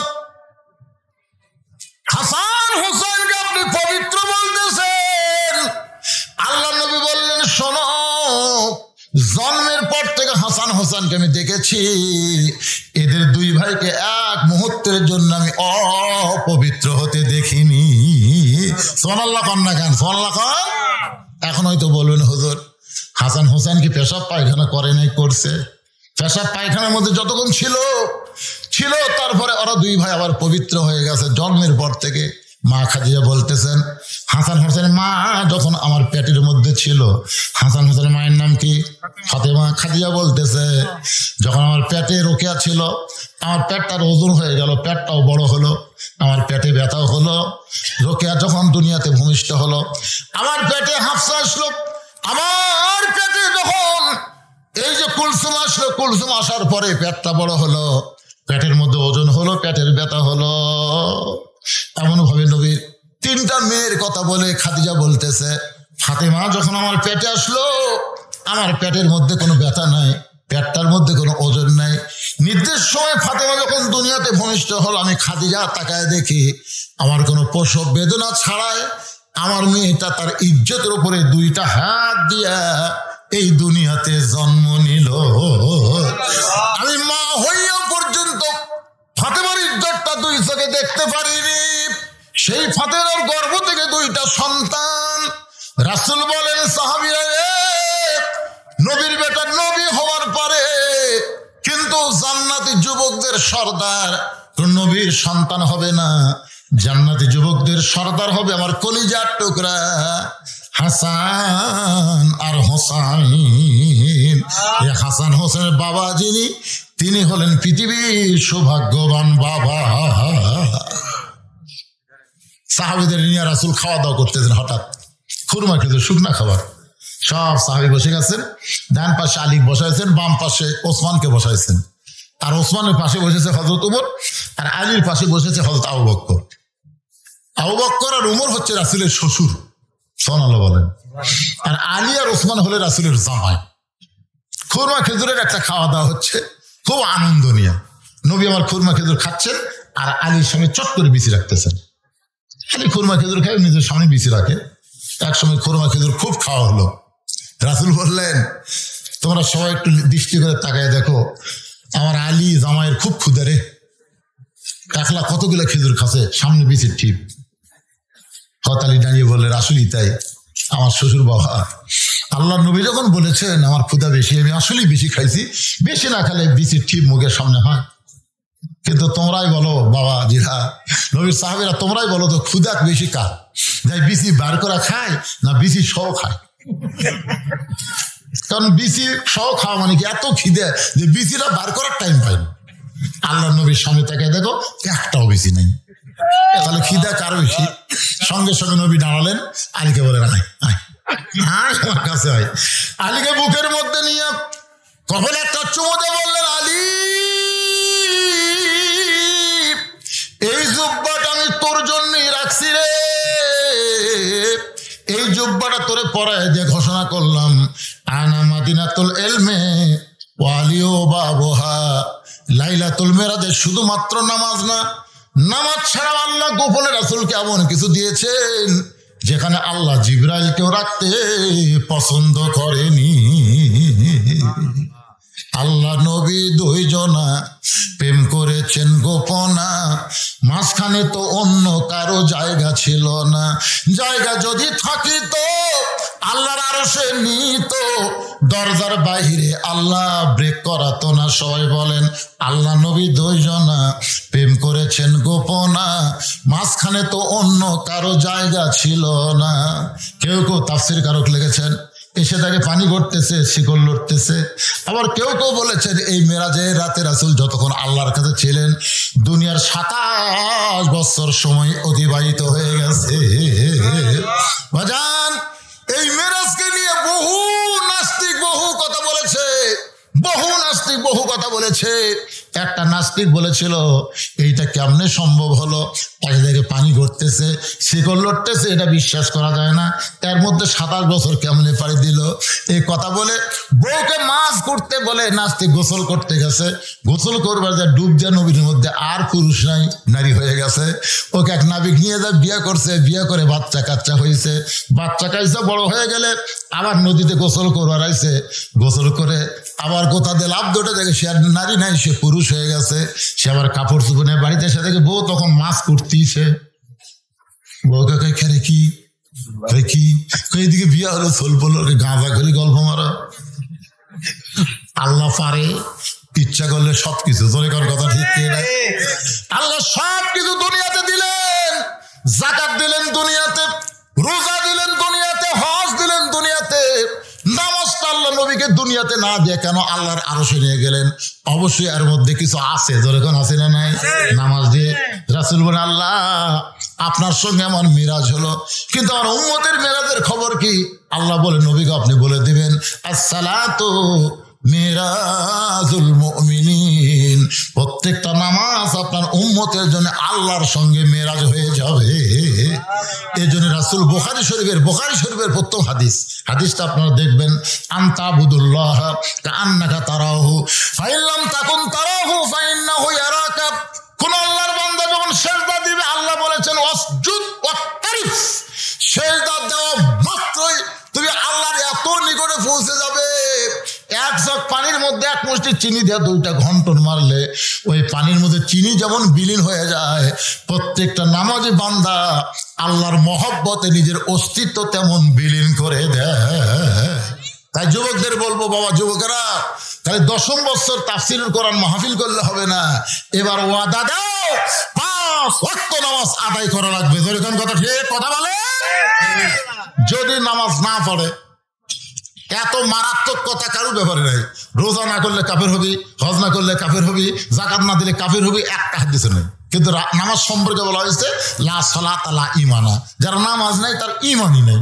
Speaker 1: হাসান হোসেনকে আপনি পবিত্র বলতেছেন? আল্লাহ নবী বললেন শোনো, জন্মের পর থেকে হাসান হোসেনকে আমি দেখেছি, এদের দুই ভাইকে এক মুহূর্তের জন্য আমি অপবিত্র হতে দেখিনি। সুবহানাল্লাহ কান না কান, সুবহানাল্লাহ কান। এখন হয়তো বলবেন হুজুর হাসান হোসেন কি পেশাব পায়খানা করে নাই? করছে। পেশাব পায়খানার মধ্যে যতক্ষণ ছিল তারপরে ওরা দুই ভাই আবার পবিত্র হয়ে গেছে জন্মের পর থেকে। মা খাদিজা বলতেছেন হাসান হোসেনের মা যখন আমার পেটের মধ্যে ছিল, হাসান হোসেনের মায়ের নাম কি? ফাতেমা। খাদিজা বলতেছে যখন আমার পেটে রোকেয়া ছিল, আমার পেটটার ওজন হয়ে গেল, পেটটাও বড় হলো, আমার পেটে ব্যথাও হলো। রোকেয়া যখন দুনিয়াতে ভূমিষ্ঠ হলো, আমার পেটে হাফসা আসলো। আমার পেটে যখন এই যে কুলসুম আসলো, কুলসুম আসার পরে পেটটা বড় হলো, পেটের মধ্যে ওজন হলো, পেটের ব্যথা হলো। এমন ভাবে নবীর 3টা মেয়ের কথা বলে খাদিজা বলতেছে ফাতেমা যখন আমার পেটে আসলো, আমার পেটের মধ্যে কোনো ব্যথা নাই, পেটটার মধ্যে কোনো ওজন নাই। নির্দিষ্ট সময় ফাতেমা যখন দুনিয়াতে ভূমিষ্ঠ হলো, আমি খাদিজা তাকায় দেখি আমার কোনো প্রসব বেদনা ছাড়াই আমার মেয়েটা তার ইজ্জতের উপরে 2টা হাত দিয়া এই দুনিয়াতে জন্ম নিল। আমি মা হইয়া ফাতেমাকে দেখতে পারিনি, সেই ফাতেমার গর্ভ থেকে 2টা সন্তান। রাসূল বলেন, সাহাবীরা নবীর বেটা নবী হওয়ার পরে কিন্তু জান্নাতি যুবকদের সর্দার, নবীর সন্তান হবে না, জান্নাতি যুবকদের সর্দার হবে আমার কলিজার টুকরা হাসান আর হোসাইন। এই হাসান হোসেনের বাবা যিনি, তিনি হলেন পৃথিবীর সৌভাগ্যবান বাবা। সাহাবীদের নিয়ে রাসূল খাওয়া দাওয়া করতেছেন, হঠাৎ খুরমা খেতে, শুকনা খাবার, সব সাহাবী বসে গেছেন। ডান পাশে আলী বসাইছেন, বাম পাশে ওসমানকে বসাইছেন, আর ওসমানের পাশে বসেছে হযরত উমর, আর আলীর পাশে বসেছে হযরত আবু বকর। আবু বকর আর উমর হচ্ছে রাসূলের শ্বশুর, সুবহানাল্লাহ বলেন, আর আলী আর ওসমান হলে রাসূলের জামাই। খুরমা খেজুরের একটা খাওয়া দাওয়া হচ্ছে, খুব আনন্দ নিয়ে নবী আমার খুরমা খেজুর খাচ্ছেন, আর আলীর সঙ্গে চট করে বিচি রাখতেছেন। আলী খুরমা খেজুর খায়, নিজের সামনে বিচি রাখে। এক সময় খুরমা খেজুর খুব খাওয়া হলো। রাসূল বললেন, তোমরা সবাই একটু দৃষ্টি করে তাকায় দেখো, আমার আলী জামাইয়ের খুব ক্ষুধা রে, একলা কতগুলো খেজুর খাচ্ছে, সামনে বিচির ঠিক। হযরত আলী দাঁড়িয়ে বললেন, আসলেই তাই, আমার শ্বশুর বাবা, আল্লাহ নবী যখন বলেছেন আমার ক্ষুধা বেশি, আমি আসলেই বেশি খাইছি, বেশি না খেলে বিচির ঠিক মুখের সামনে হয়। কিন্তু তোমরাই বলো বাবা জিরা, নবীর সাহাবীরা, তোমরাই বলো তো ক্ষুধা বেশি কার, যাই বিচি বার করা খায় না বিচি সহ খায়? কারণ বিচি সহ খাওয়া মানে কি এত খিদে যে বিচিটা বার করার টাইম পায় না। আল্লাহ নবীর সামনে তাকে দেখো, একটাও বিচি নেই, তাহলে খিদা কারো বেশি। সঙ্গে সঙ্গে নবী দাঁড়ালেন, আলীকে বলেন, আয় আয় আয় আমার কাছে আয়। আলীকে বুকের মধ্যে নিয়ে কখন একটা চুমোতে বললেন, আলী এই জুব্বাটা আমি তোর জন্যই রাখছি রে, এই জুব্বাটা তোরে পরায় দিয়ে ঘোষণা করলাম, আনা মাদিনাতুল ইলমে ওয়ালিও বাবুহা। লাইলাতুল মিরাজে শুধুমাত্র নামাজ না, নামাজ ছাড়া আল্লাহ গোপনে রাসূলকে এমন কিছু দিয়েছেন যেখানে আল্লাহ জিবরাইলকেও রাখতে পছন্দ করেনি। আল্লাহ নবী 2 জনা প্রেম করেছেন গোপনা, মাঝখানে তো অন্য কারো জায়গা ছিল না। জায়গা যদি থাকিত আল্লাহর আরশে নিত, দরজার বাইরে আল্লাহ ব্রেক করাতো না। সবাই বলেন, আল্লাহ নবী 2 জনা প্রেম করেছেন গোপনা, মাঝখানে তো অন্য কারো জায়গা ছিল না। কেউ কেউ তাফসীর কারক লিখেছেন এসে তাকে পানি ঘটতেছে, শিকল লড়তেছে। আবার কেউ কেউ বলেছেন এই মেরাজের রাতে রাসূল যতক্ষণ আল্লাহর কাছে ছিলেন দুনিয়ার 27 বছর সময় অতিবাহিত হয়ে গেছে। বাজান, এই মেরাজকে নিয়ে বহু নাস্তিক বহু কথা বলেছে, বহু কথা বলেছে। একটা নাস্তিক বলেছিল এইটা কেমনে সম্ভব হলো, পাশে থেকে পানি ঘটতেছে, শিকল লড়তেছে, এটা বিশ্বাস করা যায় না, এর মধ্যে 27 বছর কেমনে পাড়ি দিল। এই কথা বলে বউকে মাছ করতে বলে নাস্তিক গোসল করতে গেছে, গোসল করবার যা ডুব যা নবীর মধ্যে আর পুরুষ নাই, নারী হয়ে গেছে। ওকে এক নাবিক নিয়ে যা বিয়ে করছে, বিয়ে করে বাচ্চা কাচ্চা হয়েছে, বাচ্চা কাচ্চা বড় হয়ে গেলে আবার নদীতে গোসল করবার আইছে, গোসল করে আবার কোথা দিয়ে লাভ দুটো দেখে সে আর নারী নাই, সে পুরুষ হয়ে গেছে। সে আবার কাপড় চুপড়ে বাড়িতে এসে দেখে বউ তখন মাছ করতেছে। বউকে কই খেরে কি এইদিকে বিয়ে হলো, সোল বললো গাঁজা করে গল্প মারা। আল্লাহ পারে ইচ্ছা করলে সবকিছু, তোর কথা ঠিক না? আল্লাহ সবকিছু দুনিয়াতে দিলেন, যাকাত দিলেন দুনিয়াতে, রোজা দিলেন দুনিয়াতে, হজ দিলেন দুনিয়াতে, নামাজটা আল্লাহ নবীকে দুনিয়াতে না দিয়ে কেন আল্লাহর আরশে নিয়ে গেলেন? অবশ্যই এর মধ্যে কিছু আছে, যেরকম আছে না নাই? নামাজ দিয়ে রাসূল বলেন, আল্লাহ আপনার সঙ্গে আমার মিরাজ হলো, কিন্তু আমার উম্মতের মিরাজের খবর কি? আল্লাহ বলে নবীকে আপনি বলে দিবেন, আসসালাতু মিরাজুল মুমিনিন, প্রত্যেকটা নামাজ আপনার উম্মতের জন্য আল্লাহর সঙ্গে মেরাজ হয়ে যাবে। এই জন্য রাসূল বুখারী শরীফের প্রথম হাদিসটা আপনারা দেখবেন, আনতাবুদুল্লাহ কাআন্নাকা তারাহু ফাইন লাম তাকুন তারাহু ফাইন্নাহু ইয়ারাকা। কোন আল্লাহর বান্দা যখন সিজদা দিবে, আল্লাহ বলেছেন ওয়াসজুদ ওয়াক্তারিফ, সিজদা দেওয়া মাত্রই তুমি আল্লাহর এত নিকটে পৌঁছে যাবে, 1 জগ পানির মধ্যে 1 মুষ্টি চিনি দিয়ে 2টা ঘন্টন মারলে ওই পানির মধ্যে চিনি যেমন বিলীন হয়ে যায়, প্রত্যেকটা নামাজি বান্দা আল্লাহর মহব্বতে নিজের অস্তিত্ব তেমন বিলীন করে দেয়। তাই যুবকদের বলবো, বাবা যুবকেরা, তাহলে 10ম বছর তাফসীরুল কোরআন মাহফিল করলে হবে না, এবার ওয়াদা দাও 5 ওয়াক্ত নামাজ আদায় করা লাগবে। যেরকম কথা ঠিক কথা বলে। যদি নামাজ না পড়ে, এত মারাত্মক কথা কারোর ব্যাপারে নাই। রোজা না করলে কাফের হবি, হজ না করলে কাফের হবি, যাকাত না দিলে কাফের হবি, একটা হাদিসে নেই। কিন্তু নামাজ সম্পর্কে বলা হয়েছে লা সালাতা লা ঈমানা, যার নামাজ নাই তার ঈমানই নেই।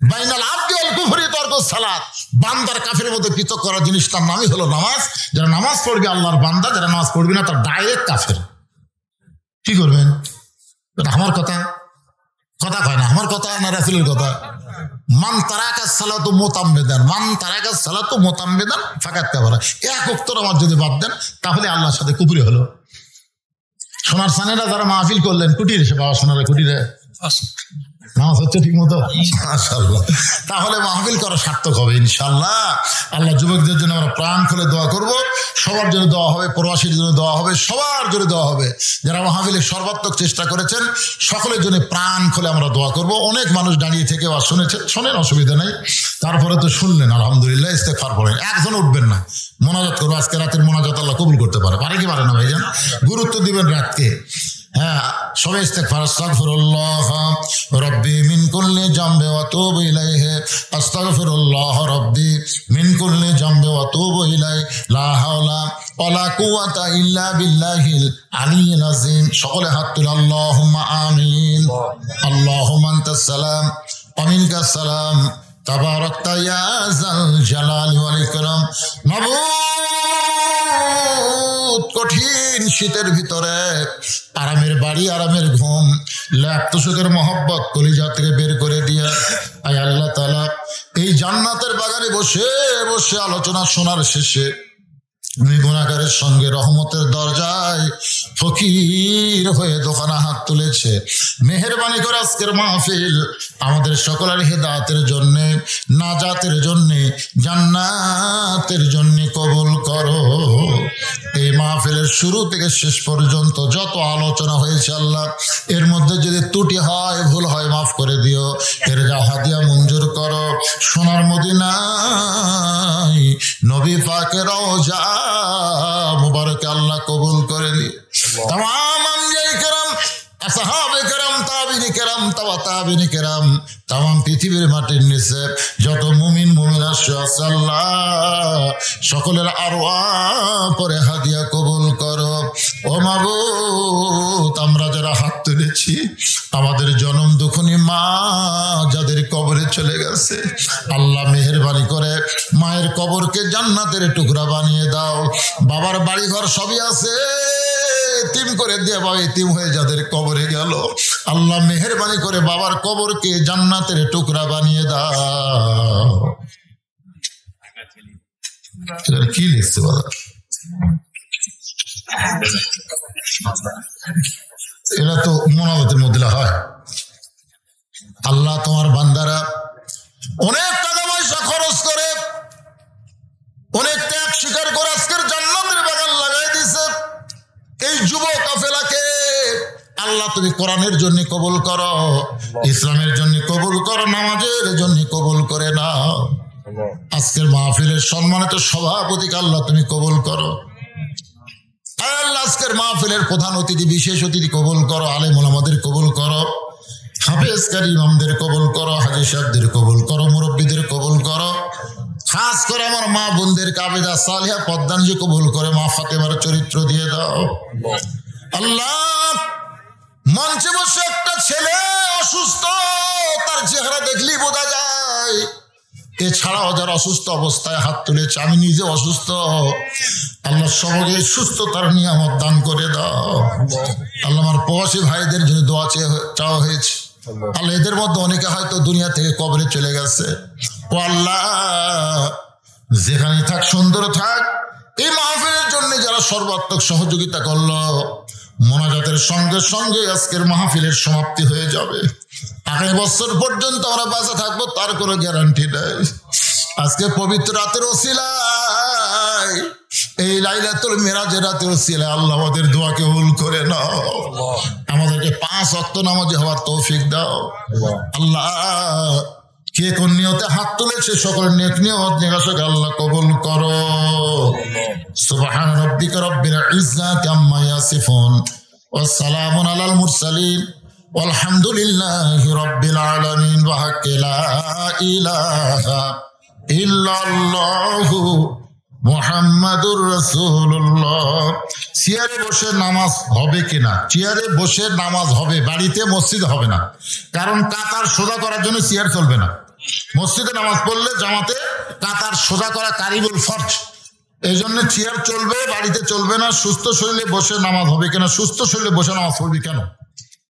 Speaker 1: বাইনাল আবদি ওয়াল কুফরি তারকুস সালাত, বান্দার কাফের মধ্যে পৃথক করার জিনিস তার নামই হলো নামাজ। যারা নামাজ পড়বে আল্লাহর বান্দা, যারা নামাজ পড়বে না তার ডাইরেক্ট কাফের। কি করবেন? আমার কথা কথা কয় না, আমার কথা না রাসূলের কথা। মান তারাকা সালাতু মুতাম্মিদান, মান তারাকা সালাতু মুতাম্মিদান ফাকাত কাফারা। এক ওয়াক্ত নামাজ যদি বাদ দেন তাহলে আল্লাহর সাথে কুফরি হলো। সোনার সানেরা যারা মাহফিল করলেন, কুটির এসে বাবা সোনারা কুটিরে নামাজ হচ্ছে ঠিক মতো, মাশাআল্লাহ। তাহলে মাহফিল করা সার্থক হবে ইনশাআল্লাহ। আল্লাহ যুবকদের জন্য আমরা প্রাণ খুলে দোয়া করব, সবার জন্য দোয়া হবে, প্রবাসীর জন্য দোয়া হবে, সবার জন্য দোয়া হবে। যারা মাহফিলের সর্বাত্মক চেষ্টা করেছেন সকলের জন্য প্রাণ খুলে আমরা দোয়া করব। অনেক মানুষ দাঁড়িয়ে থেকে বা শুনেছেন, শোনেন, অসুবিধা নেই। তারপরে তো শুনলেন, আলহামদুলিল্লাহ, ইস্তেগফার পড়েন। একজন উঠবেন না, মোনাজাত করবো। আজকে রাতের মোনাজাত আল্লাহ কবুল করতে পারে, পারে কি পারে না ভাইজান? গুরুত্ব দিবেন রাতকে। হ্যাঁ, সবাই ইস্তেগফার, আস্তাগফিরুল্লাহ রাব্বি মিন কুল্লি জামবি ওয়া আতুবু ইলাইহি, আস্তাগফিরুল্লাহ রাব্বি মিন কুল্লি জামবি ওয়া আতুবু ইলাইহি, লা হাওলা ওয়ালা কুওয়াতা ইল্লা বিল্লাহিল আলিয়্যিল আযীম। সকলে হাত তুলে আল্লাহুম্মা আমিন। আল্লাহুম্মা আনতাস সালাম ওয়া মিনকাস সালাম, তাবারাকতা ইয়া যাল জালালি ওয়াল ইকরাম। মাবুদ, কঠিন শীতের ভিতরে আরামের বাড়ি, আরামের ঘুম, ল্যাপ্ত সুখের মহব্বত কলিজা থেকে বের করে দিয়া আয় আল্লাহ তাআলা, এই জান্নাতের বাগানে বসে বসে আলোচনা শোনার শেষে তুমি গুনাহগারের সঙ্গে রহমতের দরজায় ফকির হয়ে দোকানে হাত তুলেছে। মেহেরবানি করে আজকের মাহফিল আমাদের সকলের হেদায়েতের জন্য, নাজাতের জন্য, জান্নাতের জন্য কবুল করো। এই মাহফিলের শুরু থেকে শেষ পর্যন্ত যত আলোচনা হয়েছে আল্লাহ, এর মধ্যে যদি ত্রুটি হয়, ভুল হয়, মাফ করে দিও। এর যা হাদিয়া মঞ্জুর করো। সোনার মদিনায় নবী পাকের রওজা মুবারকে আল্লাহ কবুল করে দিও। তামাম আম্বিয়ায়ে কেরাম, আসহাবে কেরাম, তাবিঈন কেরাম, তাবিঈন কেরাম, তামাম পৃথিবীর মাটির নিচে যত মুমিন মুমিনা আছে আল্লাহ, সকলের আরওয়াহ পরে হাদিয়া কবুল করো। ও মাবুদ, আমরা যারা হাত তুলেছি, আমাদের জনম দুঃখনী মা যাদের কবরে চলে গেছে, আল্লাহ মেহেরবানি করে মায়ের কবরকে জান্নাতের টুকরা বানিয়ে দাও। বাবার বাড়ি ঘর সবই আছে, এতিম করে দিয়ে বাবা এতিম হয়ে যাদের কবরে গেল, আল্লাহ মেহেরবানি করে বাবার কবরকে জান্নাতের টুকরা বানিয়ে দাও। কি লিখছে বাবা? এরা তো মোনাজাতের মধ্যে হয়। আল্লাহ তোমার বান্দারা অনেক টাকা পয়সা খরচ করে, অনেক ত্যাগ স্বীকার করে আজকের জান্নাতের বাগান লাগাই দিছে। এই যুব কাফেলাকে আল্লাহ তুমি কোরআনের জন্য কবুল করো, ইসলামের জন্য কবুল করো, নামাজের জন্য কবুল করে নাও। আজকের মাহফিলের সম্মানিত সভাপতিকে আল্লাহ তুমি কবুল করো। আল্লাহ আজকের মাহফিলের প্রধান অতিথি, বিশেষ অতিথি কবুল করো। আলেম ওলামাদের কবুল করো, হাফেজ কারি ইমামদের কবুল করো, হাজী সাহেবদের কবুল করো, মুরব্বীদের কবুল করো। খাস করে আমার মা বোনদের কাবেদা সালিহা পদ্মানজি কবুল করে মা ফাতেমার চরিত্র দিয়ে দাও। আল্লাহ, মঞ্চে বসে একটা ছেলে অসুস্থ, তার চেহারা দেখলেই বোঝা যায়। এছাড়াও যারা অসুস্থ অবস্থায় হাত তুলেছে, আমি নিজে অসুস্থ, আল্লাহ সবকে সুস্থতার নিয়ামত দান করে দাও। আল্লাহ, আমার প্রবাসী ভাইদের জন্য দোয়া চাওয়া হয়েছে। আল্লাহ, এদের মধ্যে অনেকে হয়তো দুনিয়া থেকে কবরে চলে গেছে। ও আল্লাহ, যেখানে থাক সুন্দর থাক। এই মাহফিলের জন্য যারা সর্বাত্মক সহযোগিতা করলো, মোনাজাতের সঙ্গে সঙ্গে আজকের মাহফিলের সমাপ্তি হয়ে যাবে। আগামী বছর পর্যন্ত আমরা বাঁচা থাকবো তার কোনো গ্যারান্টি নাই। আজকে পবিত্র রাতের ওসিলায় ভাই এই লাইলাতুল মিরাজের রাতে ওসিলা আল্লাহ আমাদের দোয়াকে কবুল করে নাও, আমাদেরকে 5 ওয়াক্ত নামাজি হওয়ার তৌফিক দাও আল্লাহ। কে কোন নিয়তে হাত তুলেছে সকলের নেক নিয়ত নিরাশকে আল্লাহ কবুল করো। সুবহান রাব্বিকা রাব্বিল ইজ্জাতি আম্মা ইয়াসিফুন ওয়া সালামুন আলাল মুরসালিন ওয়ালহামদুলিল্লাহি রাব্বিল আলামিন ওয়া হাক্কা লা ইলাহা ইল্লাল্লাহু মুহাম্মাদুর রাসূলুল্লাহ। চেয়ারে বসে নামাজ হবে কিনা? চেয়ারে বসে নামাজ হবে, বাড়িতে মসজিদ হবে না, কারণ কাতার সোজা করার জন্য চেয়ার চলবে না। মসজিদে নামাজ পড়লে জামাতে কাতার সোজা করা কারিবুল ফরজ, এই জন্য চেয়ার চলবে, বাড়িতে চলবে না। সুস্থ শরীরে বসে নামাজ হবে কিনা? সুস্থ শরীরে বসে নামাজ পড়বি কেন?